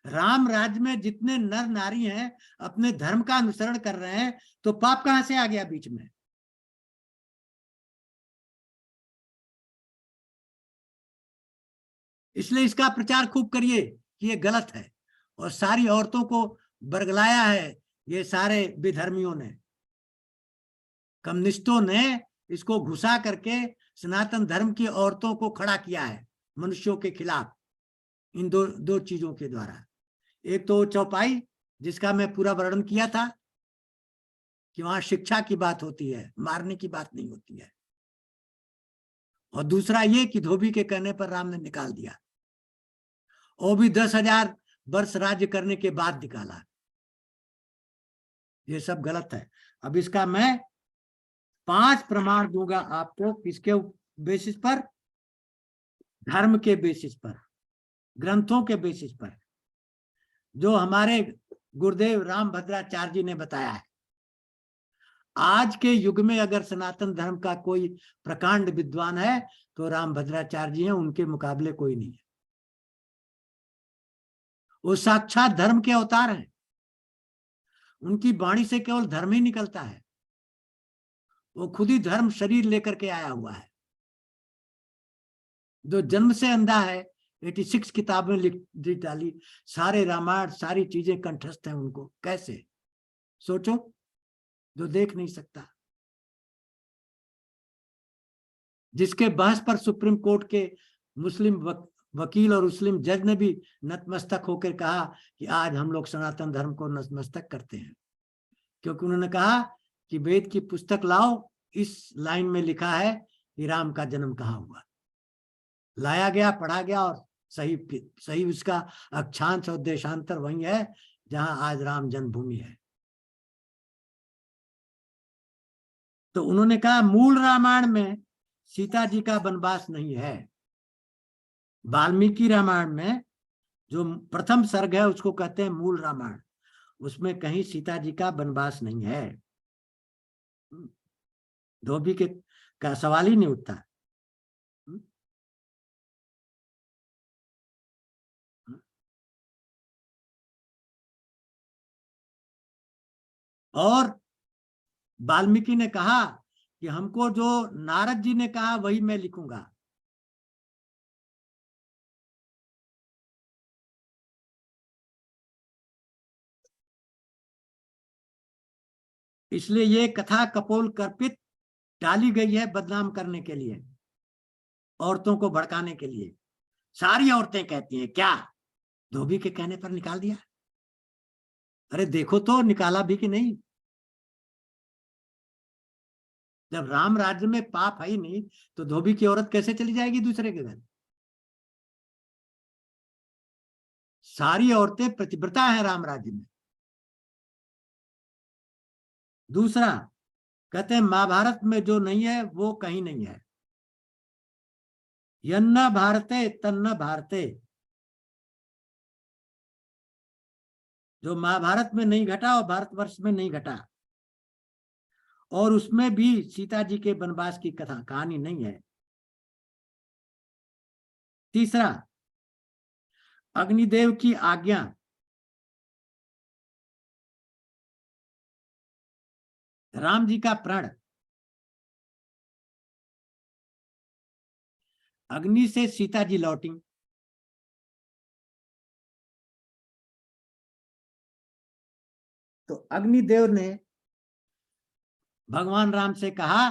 राम राज्य में जितने नर नारी हैं अपने धर्म का अनुसरण कर रहे हैं, तो पाप कहां से आ गया बीच में? इसलिए इसका प्रचार खूब करिए कि ये गलत है। और सारी औरतों को बरगलाया है ये सारे विधर्मियों ने, कम्युनिस्टों ने इसको घुसा करके सनातन धर्म की औरतों को खड़ा किया है मनुष्यों के खिलाफ, इन दो चीजों के द्वारा। एक तो चौपाई, जिसका मैं पूरा वर्णन किया था कि वहां शिक्षा की बात होती है, मारने की बात नहीं होती है। और दूसरा ये कि धोबी के कहने पर राम ने निकाल दिया, वो भी 10,000 वर्ष राज्य करने के बाद निकाला। ये सब गलत है। अब इसका मैं 5 प्रमाण दूंगा आपको, किसके बेसिस पर? धर्म के बेसिस पर, ग्रंथों के बेसिस पर, जो हमारे गुरुदेव रामभद्राचार्य जी ने बताया है। आज के युग में अगर सनातन धर्म का कोई प्रकांड विद्वान है तो रामभद्राचार्य जी हैं, उनके मुकाबले कोई नहीं है। वो साक्षात धर्म के अवतार हैं। उनकी वाणी से केवल धर्म ही निकलता है। वो खुद ही धर्म शरीर लेकर के आया हुआ है। जो जन्म से अंधा है, 86 किताबें लिख डाली, सारे रामायण सारी चीजें कंठस्थ हैं उनको। कैसे? सोचो, जो देख नहीं सकता, जिसके बहस पर सुप्रीम कोर्ट के मुस्लिम वकील और मुस्लिम जज ने भी नतमस्तक होकर कहा कि आज हम लोग सनातन धर्म को नतमस्तक करते हैं, क्योंकि उन्होंने कहा कि वेद की पुस्तक लाओ, इस लाइन में लिखा है कि राम का जन्म कहाँ हुआ। लाया गया, पढ़ा गया, और सही सही उसका अक्षांश और देशांतर वही है जहां आज राम जन्मभूमि है। तो उन्होंने कहा मूल रामायण में सीता जी का वनवास नहीं है। वाल्मीकि रामायण में जो प्रथम सर्ग है उसको कहते हैं मूल रामायण, उसमें कहीं सीता जी का वनवास नहीं है। धोबी के का सवाल ही नहीं उठता। और वाल्मीकि ने कहा कि हमको जो नारद जी ने कहा वही मैं लिखूंगा। इसलिए ये कथा कपोल कल्पित डाली गई है बदनाम करने के लिए, औरतों को भड़काने के लिए। सारी औरतें कहती हैं, क्या धोबी के कहने पर निकाल दिया? अरे देखो तो निकाला भी कि नहीं। जब राम राज्य में पाप है ही नहीं तो धोबी की औरत कैसे चली जाएगी दूसरे के घर? सारी औरतें प्रतिव्रता हैं राम राज्य में। दूसरा कहते हैं महाभारत में जो नहीं है वो कहीं नहीं है। यन्न भारते तन्न भारते, जो महाभारत में नहीं घटा और भारतवर्ष में नहीं घटा, और उसमें भी सीता जी के वनवास की कथा कहानी नहीं है। तीसरा, अग्निदेव की आज्ञा, राम जी का प्रण, अग्नि से सीता जी लौटी, तो अग्निदेव ने भगवान राम से कहा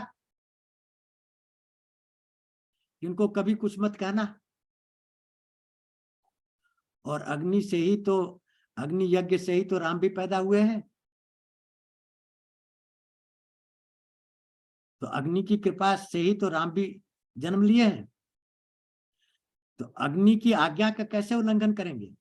कि इनको कभी कुछ मत कहना, और अग्नि से ही तो, अग्नि यज्ञ से ही तो राम भी पैदा हुए हैं। तो अग्नि की कृपा से ही तो राम भी जन्म लिए हैं। तो अग्नि की आज्ञा का कैसे उल्लंघन करेंगे?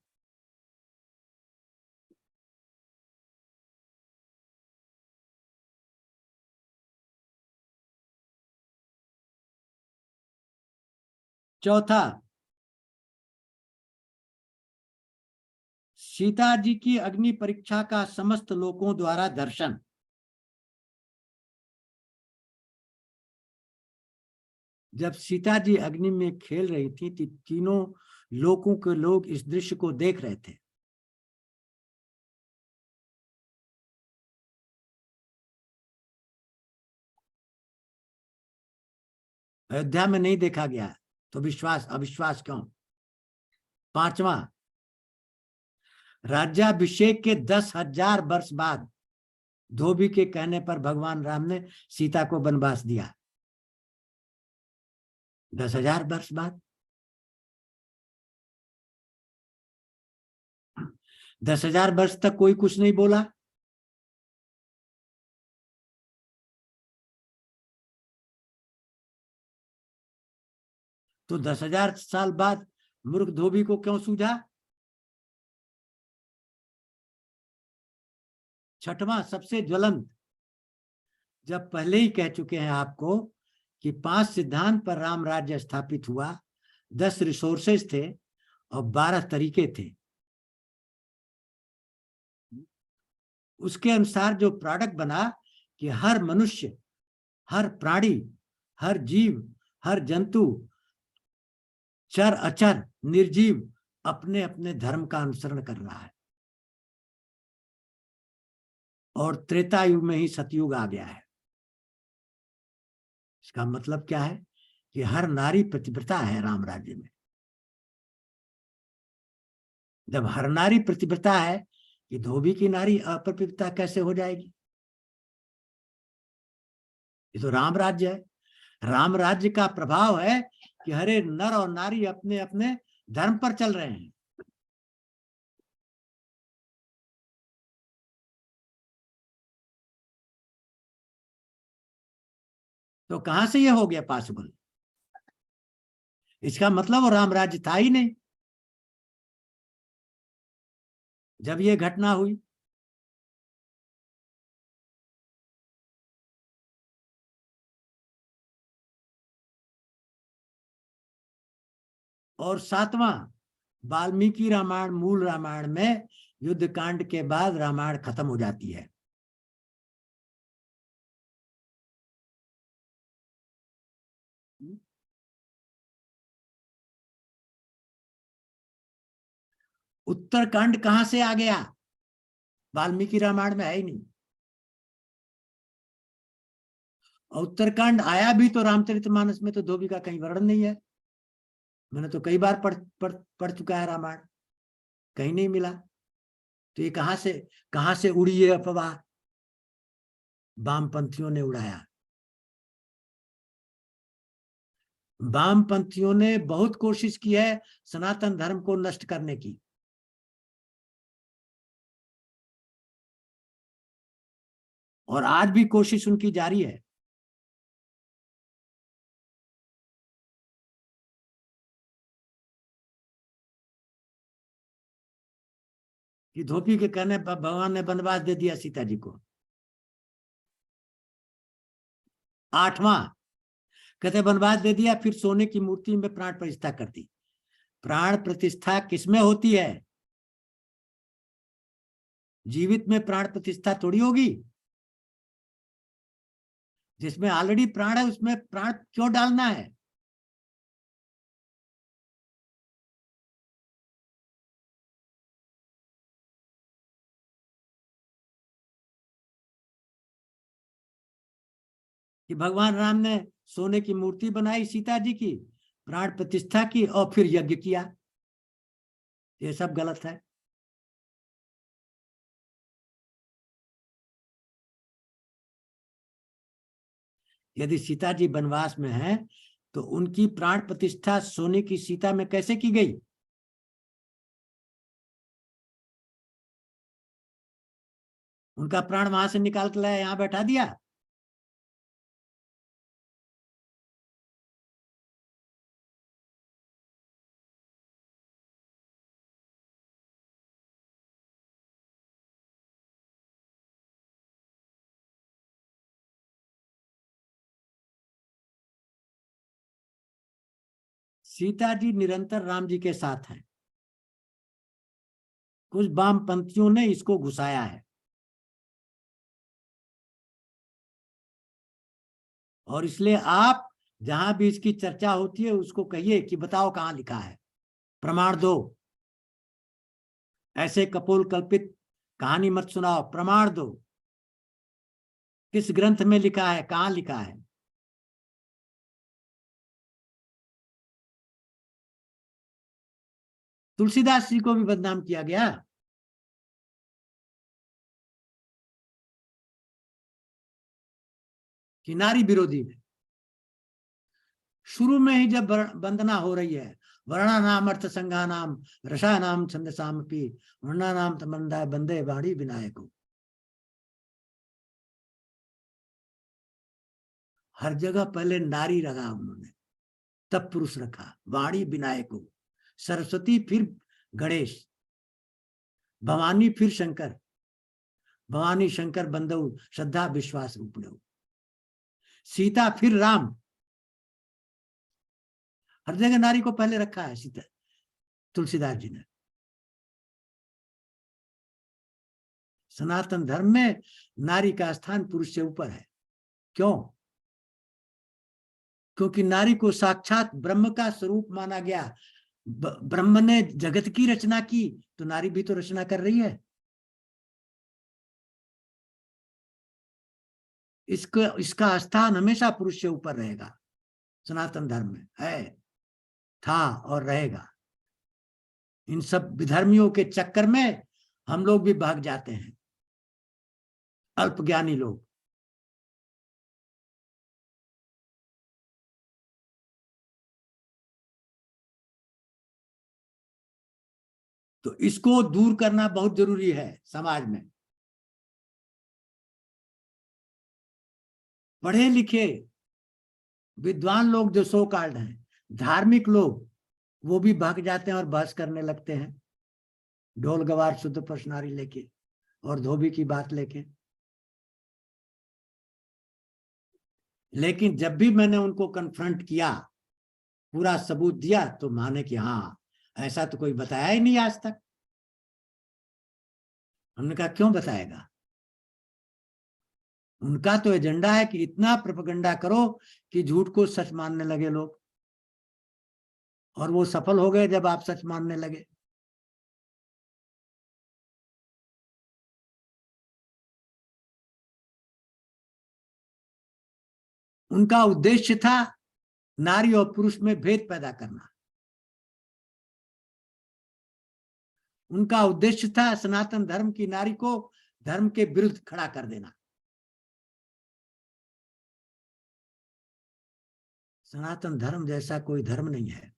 चौथा, सीता जी की अग्नि परीक्षा का समस्त लोगों द्वारा दर्शन। जब सीता जी अग्नि में खेल रही थी तो तीनों लोकों के लोग इस दृश्य को देख रहे थे। अयोध्या में नहीं देखा गया तो विश्वास अविश्वास क्यों? पांचवा, राज्याभिषेक के 10,000 वर्ष बाद धोबी के कहने पर भगवान राम ने सीता को वनवास दिया। 10,000 वर्ष बाद, 10,000 वर्ष तक कोई कुछ नहीं बोला। तो 10,000 साल बाद मूर्ख धोबी को क्यों सूझा? छठवां, सबसे ज्वलंत, जब पहले ही कह चुके हैं आपको कि 5 सिद्धांत पर राम राज्य स्थापित हुआ, 10 रिसोर्सेज थे और 12 तरीके थे। उसके अनुसार जो प्रोडक्ट बना कि हर मनुष्य, हर प्राणी, हर जीव, हर जंतु, चर अचर, निर्जीव अपने अपने धर्म का अनुसरण कर रहा है। और त्रेता युग में ही सतयुग आ गया है। इसका मतलब क्या है कि हर नारी पतिव्रता है राम राज्य में। जब हर नारी पतिव्रता है कि धोबी की नारी अपतिव्रता कैसे हो जाएगी? ये तो राम राज्य है। राम राज्य का प्रभाव है कि हरे नर और नारी अपने अपने धर्म पर चल रहे हैं। तो कहां से ये हो गया पॉसिबल? इसका मतलब वो राम राज्य था ही नहीं जब ये घटना हुई। और सातवां, वाल्मीकि रामायण, मूल रामायण में युद्ध कांड के बाद रामायण खत्म हो जाती है। उत्तरकांड कहां से आ गया? वाल्मीकि रामायण में है ही नहीं। और उत्तरकांड आया भी तो रामचरितमानस में तो धोबी का कहीं वर्णन नहीं है। मैंने तो कई बार पढ़ चुका है रामायण, कहीं नहीं मिला। तो ये कहां से उड़ी ये अफवाह? वामपंथियों ने उड़ाया। वामपंथियों ने बहुत कोशिश की है सनातन धर्म को नष्ट करने की। और आज भी कोशिश उनकी जारी है। कि धोबी के कहने पर भगवान ने वनवास दे दिया सीता जी को। आठवां, कहते वनवास दे दिया, फिर सोने की मूर्ति में प्राण प्रतिष्ठा कर दी। प्राण प्रतिष्ठा किसमें होती है? जीवित में प्राण प्रतिष्ठा थोड़ी होगी। जिसमें ऑलरेडी प्राण है उसमें प्राण क्यों डालना है? कि भगवान राम ने सोने की मूर्ति बनाई सीता जी की, प्राण प्रतिष्ठा की और फिर यज्ञ किया। ये सब गलत है। यदि सीता जी वनवास में हैं तो उनकी प्राण प्रतिष्ठा सोने की सीता में कैसे की गई? उनका प्राण वहां से निकाल के लाया, यहां बैठा दिया। सीता जी निरंतर राम जी के साथ हैं। कुछ वामपंथियों ने इसको घुसाया है, और इसलिए आप जहां भी इसकी चर्चा होती है उसको कहिए कि बताओ कहां लिखा है, प्रमाण दो। ऐसे कपोल कल्पित कहानी मत सुनाओ, प्रमाण दो। किस ग्रंथ में लिखा है, कहां लिखा है? तुलसीदास जी को भी बदनाम किया गया। कि नारी विरोधी है। शुरू में ही जब वंदना हो रही है, वर्णा नाम अर्थ संज्ञा नाम रसा नाम छंद सामपी वर्णा नाम तमंदा बंदे वाणी विनायको, हर जगह पहले नारी रखा उन्होंने, तब पुरुष रखा। वाणी विनायको, सरस्वती फिर गणेश, भवानी फिर शंकर, भवानी शंकर बंदऊ श्रद्धा विश्वास रूपणऊ, सीता फिर राम। हर जगह नारी को पहले रखा है सीता, तुलसीदास जी ने। सनातन धर्म में नारी का स्थान पुरुष से ऊपर है। क्यों? क्योंकि नारी को साक्षात ब्रह्म का स्वरूप माना गया। ब्रह्म ने जगत की रचना की तो नारी भी तो रचना कर रही है। इसका स्थान हमेशा पुरुष से ऊपर रहेगा। सनातन धर्म में है, था और रहेगा। इन सब विधर्मियों के चक्कर में हम लोग भी भाग जाते हैं, अल्पज्ञानी लोग। तो इसको दूर करना बहुत जरूरी है समाज में। पढ़े लिखे विद्वान लोग जो सो कॉल्ड हैं, धार्मिक लोग, वो भी भाग जाते हैं और बहस करने लगते हैं, ढोल गवार शुद्ध प्रश्नारी लेके और धोबी की बात लेके। लेकिन जब भी मैंने उनको कन्फ्रंट किया, पूरा सबूत दिया, तो माने कि हाँ, ऐसा तो कोई बताया ही नहीं आज तक। हमने कहा क्यों बताएगा? उनका तो एजेंडा है कि इतना प्रोपेगेंडा करो कि झूठ को सच मानने लगे लोग, और वो सफल हो गए जब आप सच मानने लगे। उनका उद्देश्य था नारी और पुरुष में भेद पैदा करना। उनका उद्देश्य था सनातन धर्म की नारी को धर्म के विरुद्ध खड़ा कर देना। सनातन धर्म जैसा कोई धर्म नहीं है।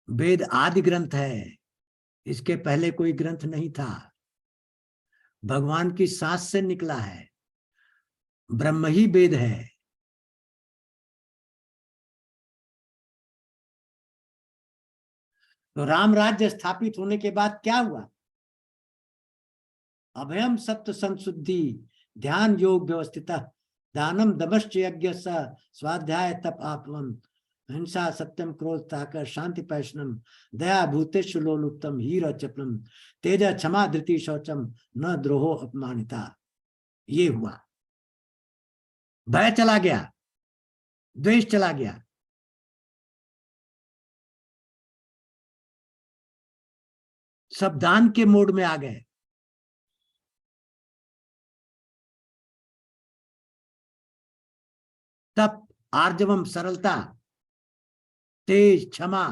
वेद आदि ग्रंथ है, इसके पहले कोई ग्रंथ नहीं था। भगवान की सांस से निकला है, ब्रह्म ही वेद है। तो राम राज्य स्थापित होने के बाद क्या हुआ? अभयम सत्य संशुद्धि ध्यान योग व्यवस्थित दानम दमश्च यज्ञ स्वाध्याय तप आपवन हिंसा सत्यम क्रोध ताकर शांति पैशनम दया भूतेषु लोलुप्तम हीर चपलम तेज क्षमा धृति शौचम न द्रोहो अपमानिता। ये हुआ। भय चला गया, द्वेष चला गया। सब दान के मोड में आ गए। तप, आर्जवम, सरलता, तेज, क्षमा,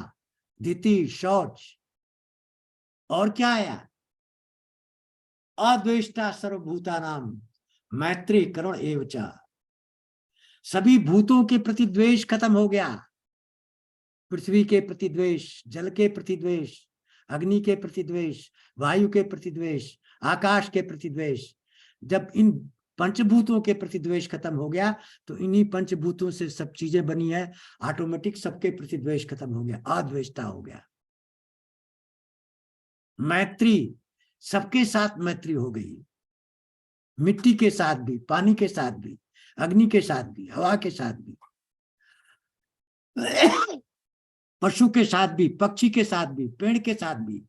धीति, शौच, और क्या आया? अद्वेष्टा सर्वभूता नाम मैत्री करुण एव च। सभी भूतों के प्रति द्वेष खत्म हो गया। पृथ्वी के प्रति द्वेष, जल के प्रति द्वेष, अग्नि के प्रति द्वेष, वायु के प्रति द्वेष, आकाश के प्रति द्वेष। जब इन पंचभूतों के प्रति द्वेष खत्म हो गया तो इन्हीं पंचभूतों से सब चीजें बनी है, ऑटोमेटिक सबके प्रति द्वेष खत्म हो गया, अद्वेषता हो गया। मैत्री, सबके साथ मैत्री हो गई, मिट्टी के साथ भी, पानी के साथ भी, अग्नि के साथ भी, हवा के साथ भी, पशु के साथ भी, पक्षी के साथ भी, पेड़ के साथ भी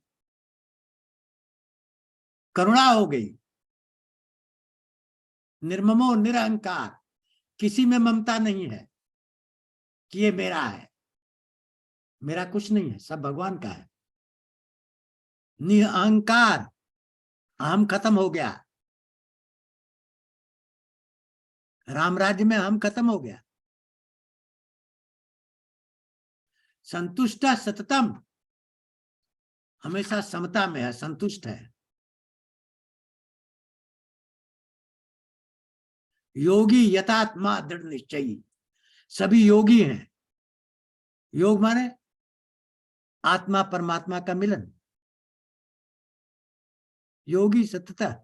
करुणा हो गई। निर्ममो निरहंकार, किसी में ममता नहीं है कि ये मेरा है, मेरा कुछ नहीं है, सब भगवान का है। निरहंकार, अहम खत्म हो गया। राम राज्य में अहम खत्म हो गया। संतुष्ट सततम, हमेशा समता में है, संतुष्ट है। योगी यथात्मा दृढ़ निश्चयी, सभी योगी हैं। योग माने आत्मा परमात्मा का मिलन। योगी सततः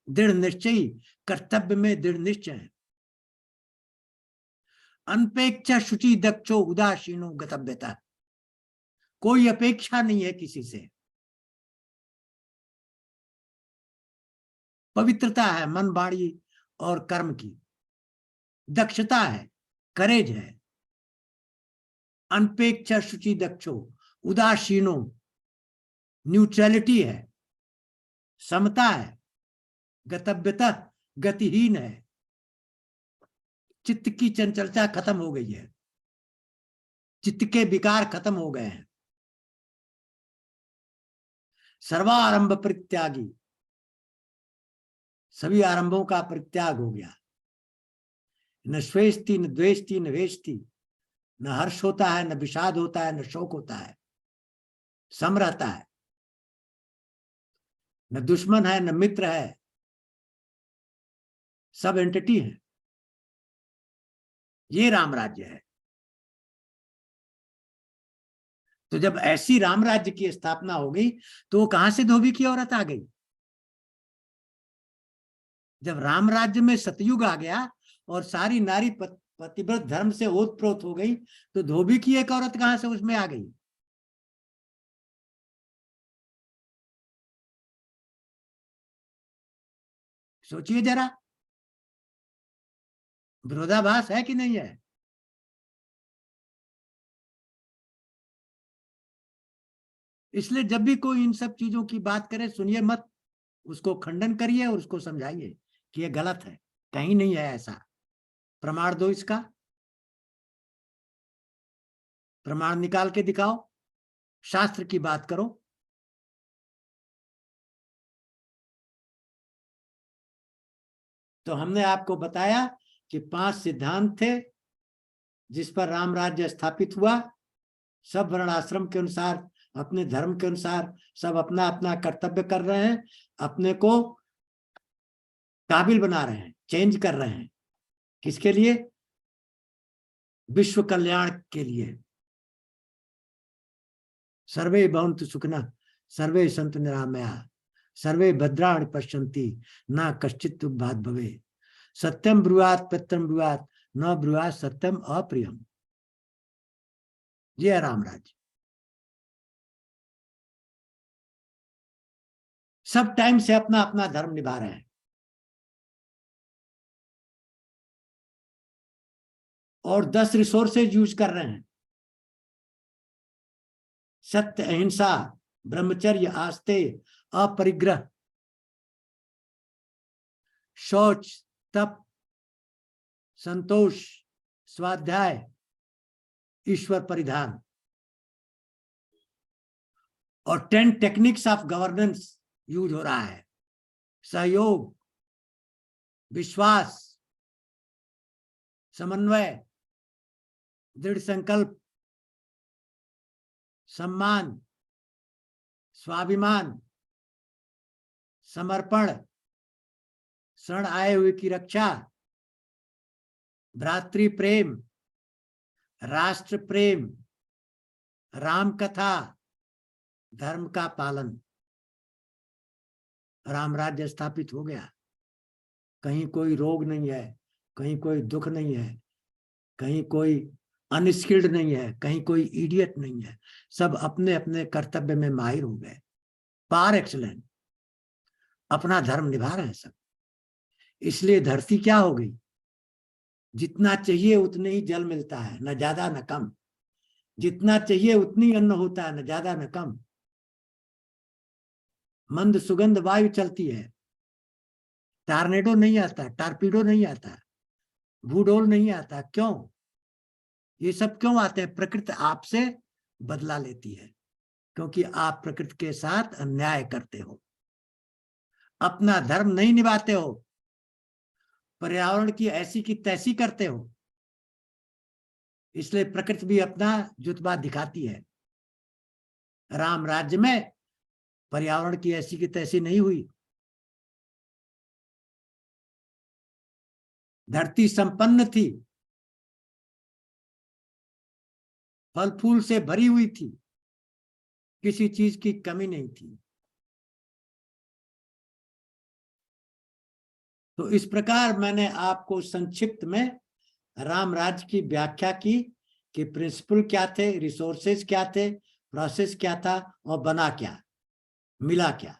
दृढ़ निश्चयी, कर्तव्य में दृढ़ निश्चय है। अनपेक्षा शुचि दक्षो उदासीनो गतव्यता, कोई अपेक्षा नहीं है किसी से। पवित्रता है मन, वाणी और कर्म की, दक्षता है, करेज है। अनपेक्षा शुचि दक्षो, उदासीनो, न्यूट्रलिटी है, समता है, गतव्यता, गतिहीन है। चित्त की चंचलता खत्म हो गई है, चित्त के विकार खत्म हो गए हैं। सर्वारंभ परित्यागी, सभी आरंभों का परित्याग हो गया। न श्वेष्टि, न द्वेष्टि, न वेष्टि, न हर्ष होता है, न विषाद होता है, न शोक होता है, सम रहता है। न दुश्मन है, न मित्र है, सब एंटिटी है। ये राम राज्य है। तो जब ऐसी राम राज्य की स्थापना हो गई तो कहां से धोबी की औरत आ गई? जब राम राज्य में सतयुग आ गया और सारी नारी पतिव्रत धर्म से ओतप्रोत हो गई तो धोबी की एक औरत कहां से उसमें आ गई? सोचिए जरा, विरोधाभास है कि नहीं है? इसलिए जब भी कोई इन सब चीजों की बात करे सुनिए मत, उसको खंडन करिए और उसको समझाइए कि ये गलत है, कहीं नहीं है ऐसा। प्रमाण दो इसका, प्रमाण निकाल के दिखाओ, शास्त्र की बात करो। तो हमने आपको बताया कि 5 सिद्धांत थे जिस पर राम राज्य स्थापित हुआ। सब वर्णाश्रम के अनुसार, अपने धर्म के अनुसार सब अपना अपना कर्तव्य कर रहे हैं, अपने को काबिल बना रहे हैं, चेंज कर रहे हैं। किसके लिए? विश्व कल्याण के लिए। सर्वे भवन्तु सुखिनः, सर्वे सन्तु निरामयाः, सर्वे भद्राणि पश्यन्ति, न कश्चित् दुःखभाग् भवेत्। सत्यम ब्रुवात् सत्यम ब्रुवात्, न ब्रुवात् सत्यम अप्रियम। ये है राम राज्य। सब टाइम से अपना अपना धर्म निभा रहे हैं। और 10 रिसोर्सेज यूज कर रहे हैं। सत्य, अहिंसा, ब्रह्मचर्य, आस्तेय, अपरिग्रह, शौच, तप, संतोष, स्वाध्याय, ईश्वर परिधान और 10 टेक्निक्स ऑफ गवर्नेंस यूज हो रहा है। सहयोग, विश्वास, समन्वय, दृढ़ संकल्प, सम्मान, स्वाभिमान, समर्पण, शरण आए हुए की रक्षा, भ्रातृ प्रेम, राष्ट्र प्रेम, राम कथा, धर्म का पालन, राम राज्य स्थापित हो गया। कहीं कोई रोग नहीं है, कहीं कोई दुख नहीं है, कहीं कोई अनस्किल्ड नहीं है, कहीं कोई इडियट नहीं है, सब अपने अपने कर्तव्य में माहिर हो गए, पार एक्सलेंट, अपना धर्म निभा रहे हैं सब। इसलिए धरती क्या हो गई, जितना चाहिए उतने ही जल मिलता है, न ज्यादा न कम। जितना चाहिए उतनी अन्न होता है, न ज्यादा न कम। मंद सुगंध वायु चलती है, टार्नेडो नहीं आता, टारपीडो नहीं आता, भूडोल नहीं आता। क्यों? ये सब क्यों आते हैं? प्रकृति आपसे बदला लेती है, क्योंकि आप प्रकृति के साथ अन्याय करते हो, अपना धर्म नहीं निभाते हो, पर्यावरण की ऐसी की तैसी करते हो। इसलिए प्रकृति भी अपना जुतबा दिखाती है। राम राज्य में पर्यावरण की ऐसी की तैसी नहीं हुई। धरती संपन्न थी, फल फूल से भरी हुई थी, किसी चीज की कमी नहीं थी। तो इस प्रकार मैंने आपको संक्षिप्त में राम राज्य की व्याख्या की कि प्रिंसिपल क्या थे, रिसोर्सेज क्या थे, प्रोसेस क्या था और बना क्या, मिला क्या।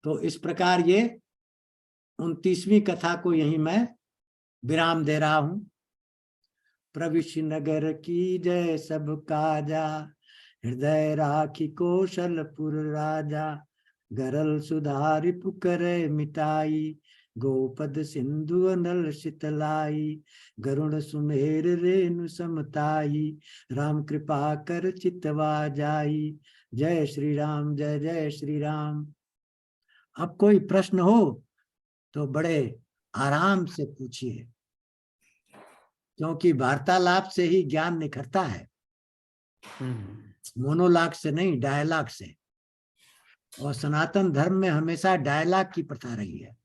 तो इस प्रकार ये 29वीं कथा को यहीं मैं विराम दे रहा हूं। प्रविश नगर की जय सब काजा, हृदय राखी कौशलपुर राजा। गरल सुधारि पुकरे मिटाई, गोपद सिंधु अनल शीतलाई। गरुण सुमेर रेणु समताई, राम कृपा कर चितवा जाई। जय श्री राम, जय जय श्री राम। अब कोई प्रश्न हो तो बड़े आराम से पूछिए, क्योंकि वार्तालाप से ही ज्ञान निखरता है, मोनोलॉग से नहीं, डायलॉग से। और सनातन धर्म में हमेशा डायलॉग की प्रथा रही है,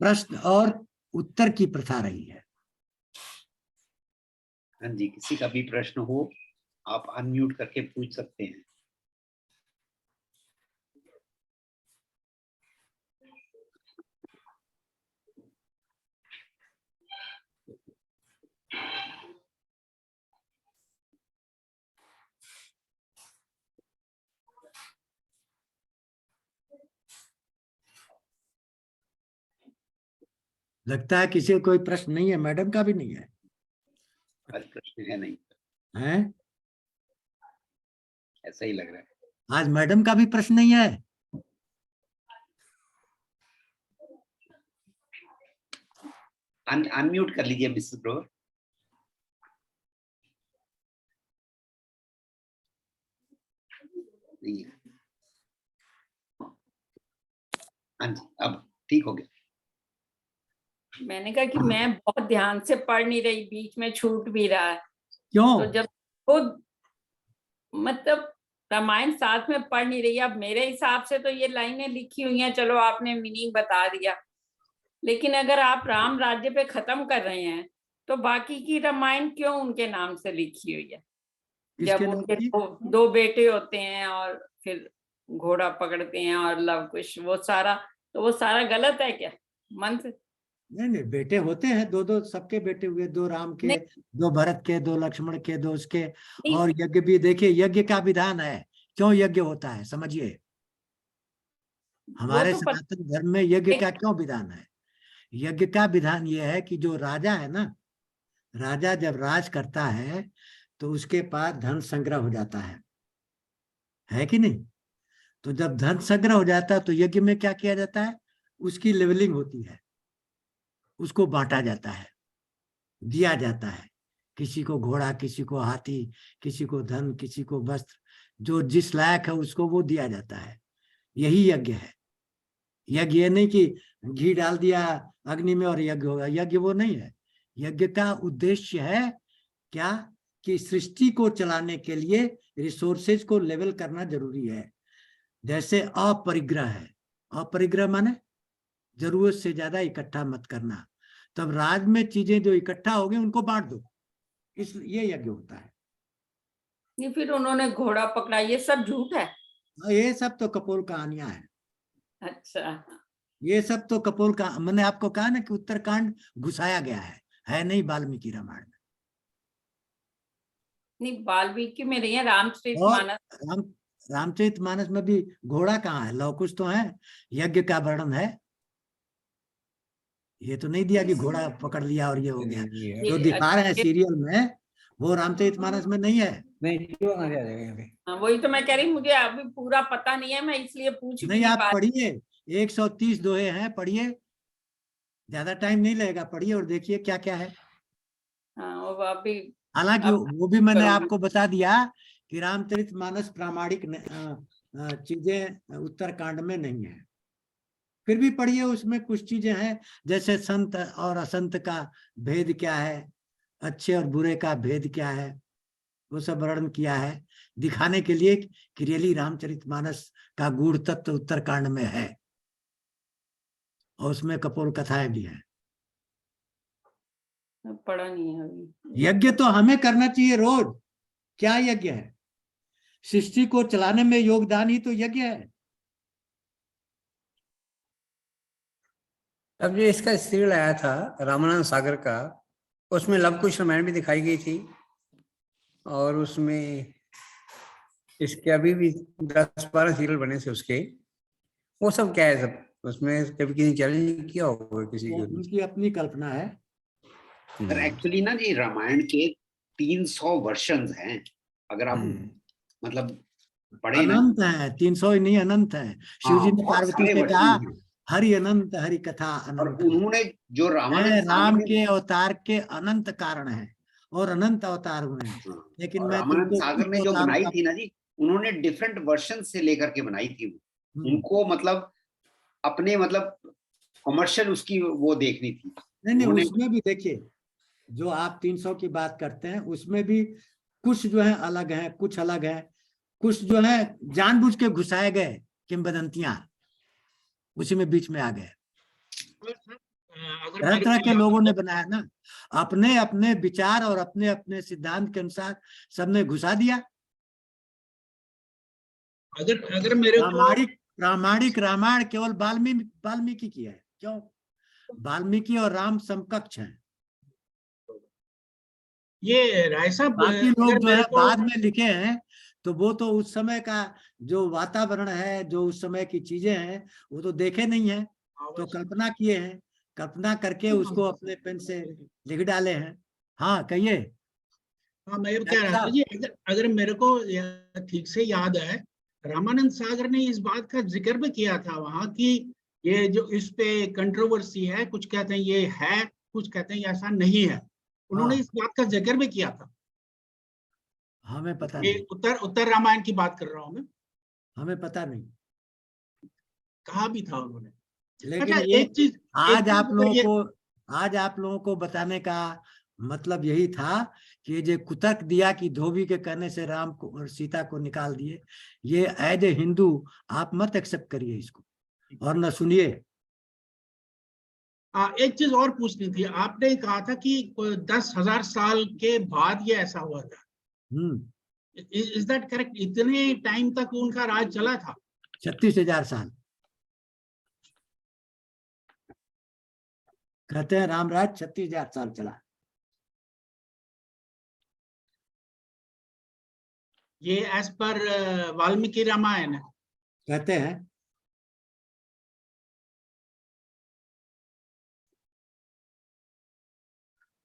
प्रश्न और उत्तर की प्रथा रही है। हाँ जी, किसी का भी प्रश्न हो आप अनम्यूट करके पूछ सकते हैं। लगता है किसी को कोई प्रश्न नहीं है, मैडम का भी नहीं है। आज प्रश्न है नहीं, हैं? ऐसा ही लग रहा है। आज मैडम का भी प्रश्न नहीं है। अनम्यूट कर लीजिए मिसेस ब्रो। नहीं है। हाँ जी, अब ठीक हो गया। मैंने कहा कि मैं बहुत ध्यान से पढ़ नहीं रही, बीच में छूट भी रहा है। क्यों? तो जब खुद मतलब रामायण साथ में पढ़ नहीं रही, अब मेरे हिसाब से तो ये लाइनें लिखी हुई हैं, चलो आपने मीनिंग बता दिया, लेकिन अगर आप राम राज्य पे खत्म कर रहे हैं तो बाकी की रामायण क्यों उनके नाम से लिखी हुई है? जब उनके दो बेटे होते हैं और फिर घोड़ा पकड़ते हैं और लव कुश, वो सारा गलत है क्या मंत्र? नहीं, बेटे होते हैं, दो सबके बेटे हुए, दो राम के, दो भरत के, दो लक्ष्मण के, दो उसके। और यज्ञ भी देखिए, यज्ञ का विधान है, क्यों यज्ञ होता है समझिए। हमारे सनातन धर्म में यज्ञ का क्यों विधान है? यज्ञ का विधान यह है कि जो राजा है ना, राजा जब राज करता है तो उसके पास धन संग्रह हो जाता है कि नहीं? तो जब धन संग्रह हो जाता है तो यज्ञ में क्या किया जाता है, उसकी लेवलिंग होती है, उसको बांटा जाता है, दिया जाता है। किसी को घोड़ा, किसी को हाथी, किसी को धन, किसी को वस्त्र, जो जिस लायक है उसको वो दिया जाता है। यही यज्ञ है। यज्ञ ये नहीं कि घी डाल दिया अग्नि में और यज्ञ होगा, यज्ञ वो नहीं है। यज्ञ का उद्देश्य है क्या, कि सृष्टि को चलाने के लिए रिसोर्सेज को लेवल करना जरूरी है। जैसे अपरिग्रह है, अपरिग्रह माने जरूरत से ज्यादा इकट्ठा मत करना, तब राज में चीजें जो इकट्ठा हो गई उनको बांट दो, इस ये यज्ञ होता है। नहीं, फिर उन्होंने घोड़ा पकड़ा, ये सब झूठ है। ये सब तो कपोल कहानियां हैं, अच्छा, ये सब तो कपोल का, मैंने आपको कहा ना कि उत्तरकांड घुसाया गया है नहीं वाल्मीकि रामायण में। नहीं, वाल्मीकि में नहीं है, रामचरित और मानस। रामचरित मानस में भी घोड़ा कहाँ है, लव कुश तो है, यज्ञ का वर्णन है, ये तो नहीं दिया कि घोड़ा पकड़ लिया और ये हो गया। जो दिखा रहे हैं सीरियल में वो रामचरित मानस में नहीं है। नहीं, क्यों आ जाएगा यहाँ पे? हाँ, वही तो मैं कह रही, मुझे अभी पूरा पता नहीं है, मैं इसलिए पूछ भी नहीं, नहीं आप पा रही। पढ़िए, 130 दोहे हैं, पढ़िए, ज्यादा टाइम नहीं लगेगा, पढ़िए और देखिए क्या क्या है। हाँ, वो अभी हालांकि अब वो भी मैंने करूंगी। आपको बता दिया कि रामचरित मानस प्रामाणिक चीजें उत्तरकांड में नहीं है, फिर भी पढ़िए, उसमें कुछ चीजें हैं, जैसे संत और असंत का भेद क्या है, अच्छे और बुरे का भेद क्या है, वो सब वर्णन किया है, दिखाने के लिए कि रियली रामचरितमानस का गूढ़ तत्व उत्तरकांड में है, और उसमें कपोल कथाएं भी हैं। पढ़ा नहीं है अभी। यज्ञ तो हमें करना चाहिए रोज। क्या यज्ञ है? सृष्टि को चलाने में योगदान ही तो यज्ञ है। अब जो इसका सीरियल आया था रामानंद सागर का, उसमें लव कुश रामायण भी दिखाई गई थी, और उसमें इसके अभी भी 10-12 सीरियल बने थे उसके, वो सब क्या है सब? उसमें कभी किसी चैलेंज किया होगा किसी वो के? उनकी अपनी कल्पना है। पर एक्चुअली ना जी, रामायण के 300 वर्षन्स हैं, अगर आप मतलब पढ़े ना, अनंत है, 300 ही नहीं, अनंत है। शिव जी ने बहुत पार्वती सारे से कहा वर्षन हैं। हरि अनंत, हरि कथा और अनंत, उन्होंने जो रामानंद सागर राम ने, के अवतार के अनंत कारण है और अनंत अवतार हुए हैं, लेकिन और मैं रामानंद तुमको सागर कुछ ने जो अवतारों बनाई का थी ना जी, उन्होंने डिफरेंट वर्षन से लेकर के बनाई थी वो। उनको मतलब अपने मतलब कमर्शियल उसकी वो देखनी थी नहीं, उन्होंने। उसमें भी देखिए, जो आप 300 की बात करते हैं उसमें भी कुछ जो है अलग है, कुछ अलग है, कुछ जो है जानबूझ के घुसाए गए किंवदंतियां उसी में बीच में आ गए। अगर तरह मेरे तरह को के लोगों ने बनाया ना, अपने अपने विचार और अपने अपने सिद्धांत के अनुसार सबने घुसा दिया। अगर मेरे को प्रामाणिक रामायण केवल वाल्मीकि की है। क्यों? वाल्मीकि और राम समकक्ष हैं। ये राय साहब, बाकी लोग अगर जो मेरे है को बाद में लिखे हैं, तो वो तो उस समय का जो वातावरण है, जो उस समय की चीजें हैं, वो तो देखे नहीं है, तो कल्पना किए हैं, कल्पना करके उसको अपने पेन से लिख डाले हैं। हाँ, कहिए। हाँ, मैं ये कह रहा था जी, अगर मेरे को ठीक से याद है, रामानंद सागर ने इस बात का जिक्र भी किया था वहां कि ये जो इस पे कंट्रोवर्सी है, कुछ कहते हैं ये है, कुछ कहते हैं ऐसा नहीं है। उन्होंने हाँ, इस बात का जिक्र भी किया था। हमें पता ये नहीं, उत्तर रामायण की बात कर रहा हूं मैं, हमें पता नहीं, कहा भी था उन्होंने। लेकिन अच्छा, ये एक चीज आज आप अगर लोगों ये को आज आप लोगों को बताने का मतलब यही था कि ये जो कुतर्क दिया कि धोबी के कहने से राम को और सीता को निकाल दिए, ये एज ए हिंदू आप मत एक्सेप्ट करिए इसको और न सुनिए। एक चीज और पूछनी थी, आपने कहा था कि 10,000 साल के बाद ये ऐसा हुआ था, इज दैट करेक्ट? इतने टाइम तक उनका राज चला था? 36,000 साल कहते हैं रामराज 36,000 साल चला। ये एज पर वाल्मीकि रामायण है। कहते हैं।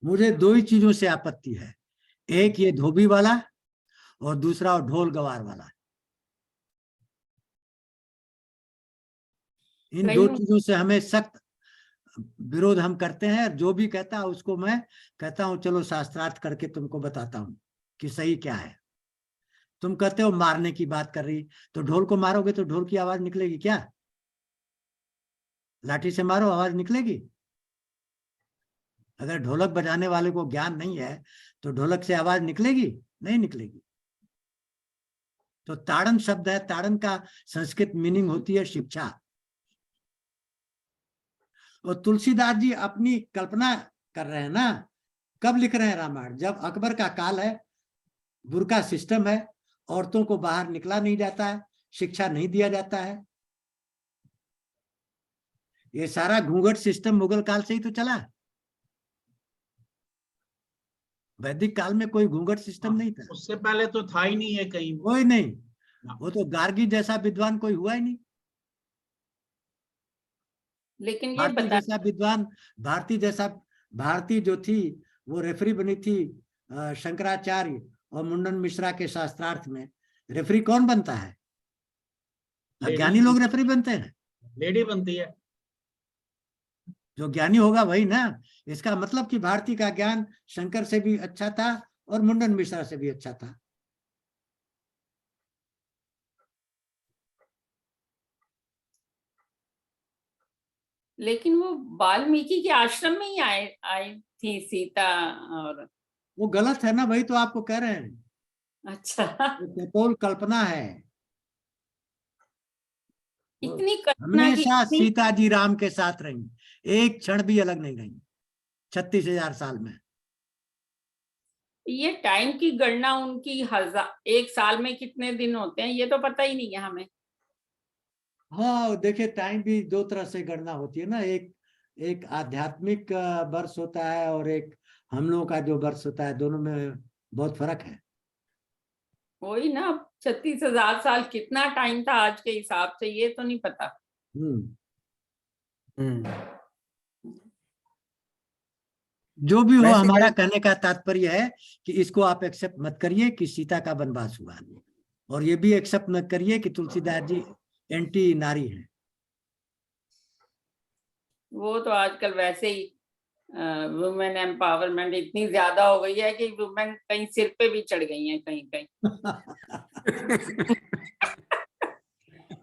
मुझे दो ही चीजों से आपत्ति है, एक ये धोबी वाला और दूसरा ढोल गवार वाला। इन दो चीजों से हमें सख्त विरोध हम करते हैं। जो भी कहता है उसको मैं कहता हूं चलो शास्त्रार्थ करके तुमको बताता हूं कि सही क्या है। तुम कहते हो मारने की बात कर रही, तो ढोल को मारोगे तो ढोल की आवाज निकलेगी क्या? लाठी से मारो, आवाज निकलेगी? अगर ढोलक बजाने वाले को ज्ञान नहीं है तो ढोलक से आवाज निकलेगी? नहीं निकलेगी। तो ताड़न शब्द है, ताड़न का संस्कृत मीनिंग होती है शिक्षा। और तुलसीदास जी अपनी कल्पना कर रहे हैं ना, कब लिख रहे हैं रामायण? जब अकबर का काल है, बुर्का सिस्टम है, औरतों को बाहर निकला नहीं जाता है, शिक्षा नहीं दिया जाता है। ये सारा घूंघट सिस्टम मुगल काल से ही तो चला है। वैदिक काल में कोई घूंघट सिस्टम नहीं था, उससे पहले तो था ही नहीं है कहीं। कोई नहीं। वो तो गार्गी जैसा विद्वान कोई हुआ ही नहीं। लेकिन ये भारती बता, जैसा विद्वान, भारती जो थी वो रेफरी बनी थी शंकराचार्य और मुंडन मिश्रा के शास्त्रार्थ में। रेफरी कौन बनता है? अज्ञानी लोग रेफरी बनते हैं। लेडी बनती है। जो ज्ञानी होगा वही ना। इसका मतलब कि भारती का ज्ञान शंकर से भी अच्छा था और मुंडन मिश्रा से भी अच्छा था। लेकिन वो वाल्मीकि के आश्रम में ही आई थी सीता। और वो गलत है ना, वही तो आपको कह रहे हैं। अच्छा, वो केवल कल्पना है। इतनी कल्पना की हमेशा सीता जी राम के साथ रही, एक क्षण भी अलग नहीं रही 36,000 साल में। ये टाइम की गणना उनकी एक साल में कितने दिन होते हैं ये तो पता ही नहीं है हमें। हाँ देखिए, टाइम भी दो तरह से गणना होती है ना। एक आध्यात्मिक वर्ष होता है और एक हम लोगों का जो वर्ष होता है, दोनों में बहुत फर्क है। वही ना, 36,000 साल कितना टाइम था आज के हिसाब से, ये तो नहीं पता। जो भी हो, वैसे हमारा गण- कहने का तात्पर्य है कि इसको आप एक्सेप्ट मत करिए कि सीता का वनवास हुआ, और ये भी एक्सेप्ट मत करिए कि तुलसीदास जी एंटी नारी हैं। वो तो आजकल वैसे ही वुमेन एम्पावरमेंट इतनी ज्यादा हो गई है कि वुमेन कहीं सिर पे भी चढ़ गई हैं कहीं कहीं।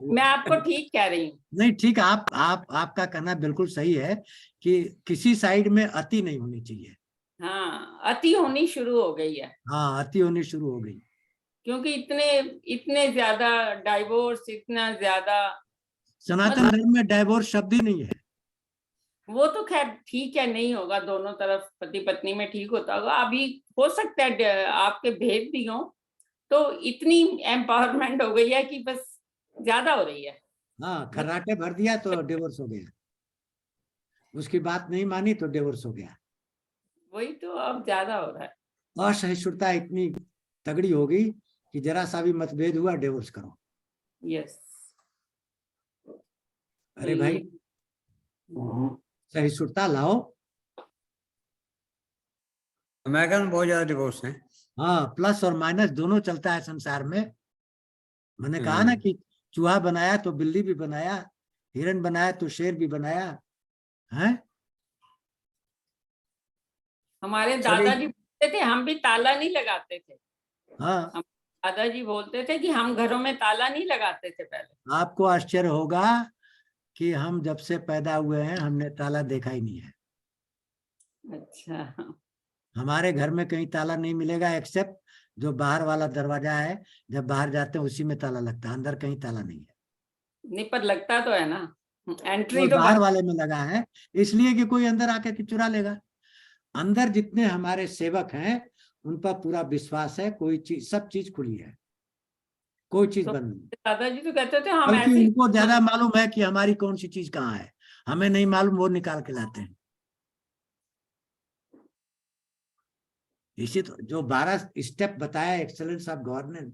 मैं आपको ठीक कह रही हूँ। नहीं ठीक, आपका कहना बिल्कुल सही है कि किसी साइड में अति नहीं होनी चाहिए। हाँ, अति होनी शुरू हो गई है। हाँ, अति होनी शुरू हो गई, क्योंकि इतने ज्यादा डाइवोर्स, इतना ज्यादा। सनातन मतलब धर्म में डाइवोर्स शब्द ही नहीं है। वो तो खैर ठीक है, नहीं होगा, दोनों तरफ पति पत्नी में ठीक होता होगा। अभी हो सकता है आपके भेद भी हो, तो इतनी एम्पावरमेंट हो गई है कि बस ज्यादा हो रही है। हाँ, खर्राटे भर दिया तो डिवोर्स हो गया, उसकी बात नहीं मानी तो डिवोर्स हो गया। वही तो, अब ज्यादा हो रहा है। असहिष्णुता इतनी तगड़ी हो गई कि जरा सा भी मतभेद हुआ डिवोर्स करो। यस। अरे भाई, सहिष्णुता लाओ। अमेरिका में बहुत ज्यादा डिवोर्स है। हाँ, प्लस और माइनस दोनों चलता है संसार में। मैंने कहा ना कि चूहा बनाया तो बिल्ली भी बनाया, हिरण बनाया तो शेर भी बनाया है। हमारे दादाजी बोलते थे हम भी ताला नहीं लगाते थे। हाँ, हम दादाजी बोलते थे कि हम घरों में ताला नहीं लगाते थे पहले। आपको आश्चर्य होगा कि हम जब से पैदा हुए हैं हमने ताला देखा ही नहीं है। अच्छा। हमारे घर में कहीं ताला नहीं मिलेगा एक्सेप्ट जो बाहर वाला दरवाजा है, जब बाहर जाते हैं उसी में ताला लगता है, अंदर कहीं ताला नहीं है। नहीं, पर लगता तो है ना, एंट्री वो तो बाहर वाले में लगा है, इसलिए कि कोई अंदर आकर के चुरा लेगा। अंदर जितने हमारे सेवक हैं उन पर पूरा विश्वास है, कोई चीज, सब चीज खुली है, कोई चीज तो बंद नहीं। दादाजी तो कहते थे हम बल्कि ऐसे उनको ज्यादा मालूम है कि हमारी कौन सी चीज कहाँ है, हमें नहीं मालूम, वो निकाल के लाते हैं। इसी तो जो 12 स्टेप बताया एक्सेलेंस ऑफ गवर्नेंस,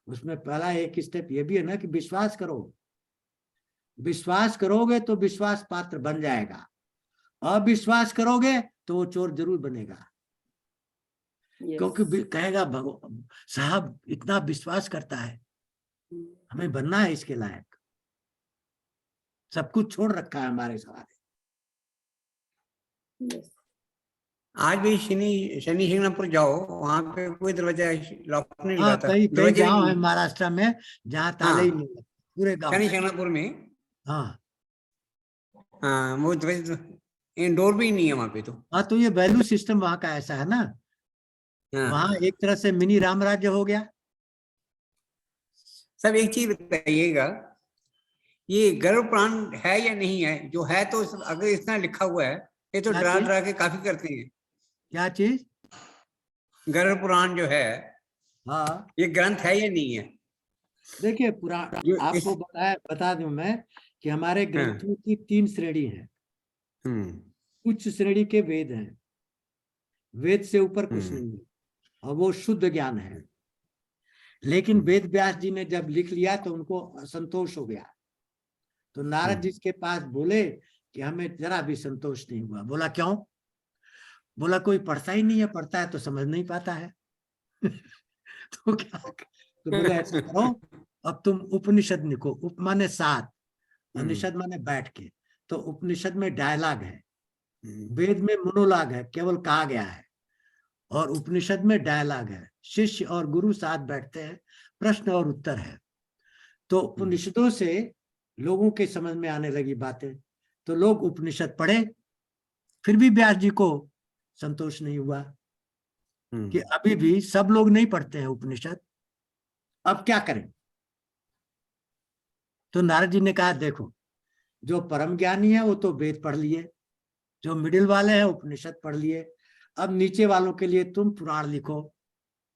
उसमें पहला एक स्टेप ये भी है ना कि विश्वास करो। विश्वास करोगे तो विश्वास पात्र बन जाएगा, अविश्वास करोगे तो वो चोर जरूर बनेगा। क्योंकि कहेगा भगवान साहब इतना विश्वास करता है, हमें बनना है इसके लायक, सब कुछ छोड़ रखा है हमारे सवारे। आज भी शनि शिंगणापुर जाओ, वहां पे कोई दरवाजा लॉक नहीं हाँ, लगाता। कई दरवाजा ही गांव है नहीं। महाराष्ट्र में जहाँ ताले ही नहीं लगते, पूरे गांव। शनि शिंगणापुर में हाँ हाँ, वो डोर भी नहीं है वहां पे तो। हाँ, तो ये वैल्यू सिस्टम वहाँ का ऐसा है ना। हाँ वहाँ एक तरह से मिनी राम राज्य हो गया। सब एक चीज बताइएगा, ये गर्भ पुराण है या नहीं है? जो है तो अगर इतना लिखा हुआ है, ये तो क्या डरा चीज? डरा के काफी करते हैं। क्या चीज? गर्भ पुराण जो है, हाँ ये ग्रंथ है या नहीं है? देखिए, पुराण जो इस आपको बता दूं मैं कि हमारे ग्रंथों की 3 श्रेणी है। उच्च श्रेणी के वेद हैं, वेद से ऊपर कुछ नहीं है, और वो शुद्ध ज्ञान है। लेकिन वेद व्यास जी ने जब लिख लिया तो उनको असंतोष हो गया, तो नारद जी के पास बोले कि हमें जरा भी संतोष नहीं हुआ। बोला क्यों? बोला कोई पढ़ता ही नहीं है, पढ़ता है तो समझ नहीं पाता है। तो क्या, तो बोले ऐसा करो, अब तुम उपनिषद लिखो। उप माने 7, उपनिषद माने बैठ के। तो उपनिषद में डायलॉग है, वेद में मोनोलॉग है, केवल कहा गया है, और उपनिषद में डायलॉग है, शिष्य और गुरु साथ बैठते हैं, प्रश्न और उत्तर है। तो उपनिषदों से लोगों के समझ में आने लगी बातें, तो लोग उपनिषद पढ़े, फिर भी व्यास जी को संतोष नहीं हुआ कि अभी भी सब लोग नहीं पढ़ते हैं उपनिषद, अब क्या करें? तो नारद जी ने कहा देखो, जो परम ज्ञानी है वो तो वेद पढ़ लिए, जो मिडिल वाले हैं उपनिषद पढ़ लिए, अब नीचे वालों के लिए तुम पुराण लिखो।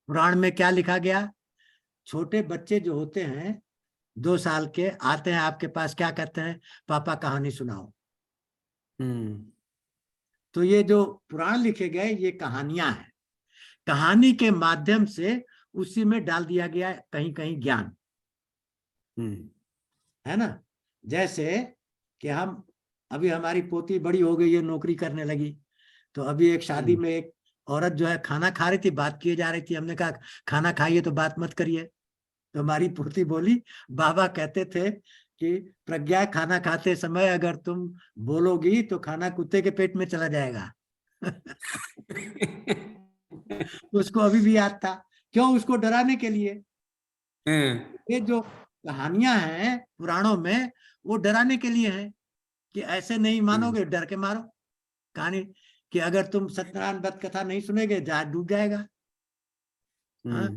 पुराण में क्या लिखा गया? छोटे बच्चे जो होते हैं 2 साल के, आते हैं आपके पास, क्या कहते हैं? पापा कहानी सुनाओ। तो ये जो पुराण लिखे गए ये कहानियां हैं, कहानी के माध्यम से उसी में डाल दिया गया कहीं कहीं ज्ञान, है ना। जैसे कि हम अभी, हमारी पोती बड़ी हो गई है, नौकरी करने लगी, तो अभी एक शादी में एक औरत जो है खाना खा रही थी, बात किए जा रही थी, हमने कहा खाना खाइए तो बात मत करिए। तो हमारी पोती बोली, बाबा कहते थे कि प्रज्ञा, खाना खाते समय अगर तुम बोलोगी तो खाना कुत्ते के पेट में चला जाएगा। उसको अभी भी याद था। क्यों? उसको डराने के लिए। ये जो कहानियां हैं पुराणों में, वो डराने के लिए है कि ऐसे नहीं मानोगे, डर के मारो कहानी, कि अगर तुम सत्यनारायण व्रत कथा नहीं सुनेगे जहाज डूब जाएगा। हाँ,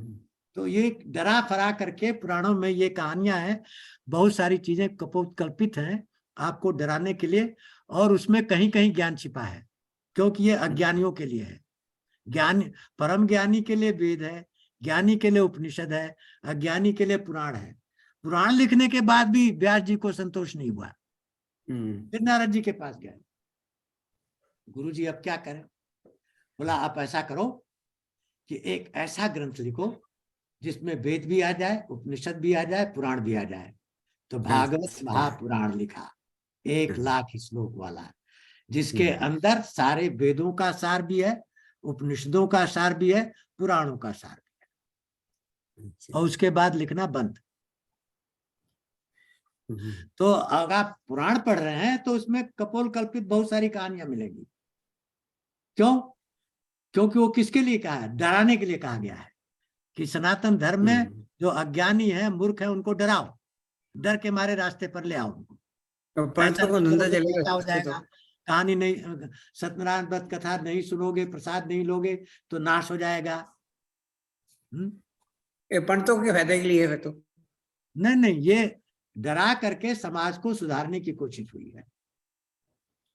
तो ये डरा फरा करके पुराणों में ये कहानियां हैं, बहुत सारी चीजें कल्पित हैं आपको डराने के लिए, और उसमें कहीं कहीं ज्ञान छिपा है, क्योंकि ये अज्ञानियों के लिए है। ज्ञान, परम ज्ञानी के लिए वेद है, ज्ञानी के लिए उपनिषद है, अज्ञानी के लिए पुराण है। पुराण लिखने के बाद भी व्यास जी को संतोष नहीं हुआ, फिर नारद जी के पास गए, गुरु जी अब क्या करें? बोला आप ऐसा करो कि एक ऐसा ग्रंथ लिखो जिसमें वेद भी आ जाए, उपनिषद भी आ जाए, पुराण भी आ जाए। तो भागवत महापुराण लिखा, 1 लाख श्लोक वाला, जिसके अंदर सारे वेदों का सार भी है, उपनिषदों का सार भी है, पुराणों का सार भी है, और उसके बाद लिखना बंद। तो अगर आप पुराण पढ़ रहे हैं तो उसमें कपोल कल्पित बहुत सारी कहानियां मिलेगी। क्यों? क्योंकि वो किसके लिए कहा है? डराने के लिए कहा गया है कि सनातन धर्म में जो अज्ञानी है, मूर्ख है, उनको डराओ, डर के मारे रास्ते पर ले आओ उनको। ऐसा हो जाएगा, कहानी नहीं, सत्यनारायण व्रत कथा नहीं सुनोगे, प्रसाद नहीं लोगे तो नाश हो जाएगा। ये पंडितों के फायदे के लिए है तो नहीं, ये डरा करके समाज को सुधारने की कोशिश हुई है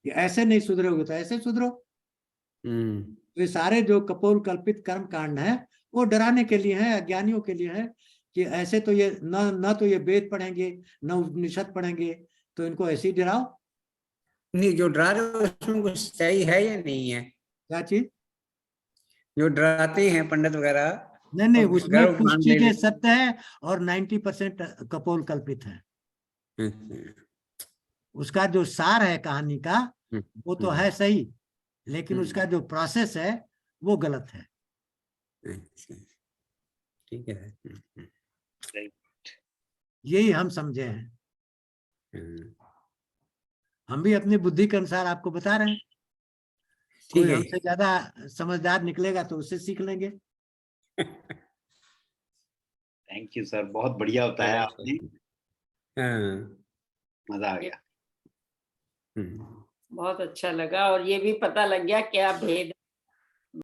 कि ऐसे नहीं सुधरोगे तो ऐसे सुधरो। तो ये सारे जो कपोल कल्पित कर्म कांड है वो डराने के लिए है, अज्ञानियों के लिए है कि ऐसे तो ये न तो ये वेद पढ़ेंगे, न उपनिषद पढ़ेंगे, तो इनको ऐसे ही डराओ। नहीं, जो डरा रहे हो उसमें कुछ सही है या नहीं है? क्या चीज? जो डराते हैं पंडित वगैरह, नहीं, उसमें कुछ चीजें सत्य है और 90% कपोल कल्पित है। उसका जो सार है कहानी का वो तो है सही, लेकिन उसका जो प्रोसेस है वो गलत है। ठीक है, यही हम समझे हैं। हम भी अपनी बुद्धि के अनुसार आपको बता रहे हैं। कोई हमसे ज्यादा समझदार निकलेगा तो उससे सीख लेंगे। थैंक यू सर, बहुत बढ़िया बताया आपने, मजा आ गया। बहुत अच्छा लगा, और ये भी पता लग गया क्या भेद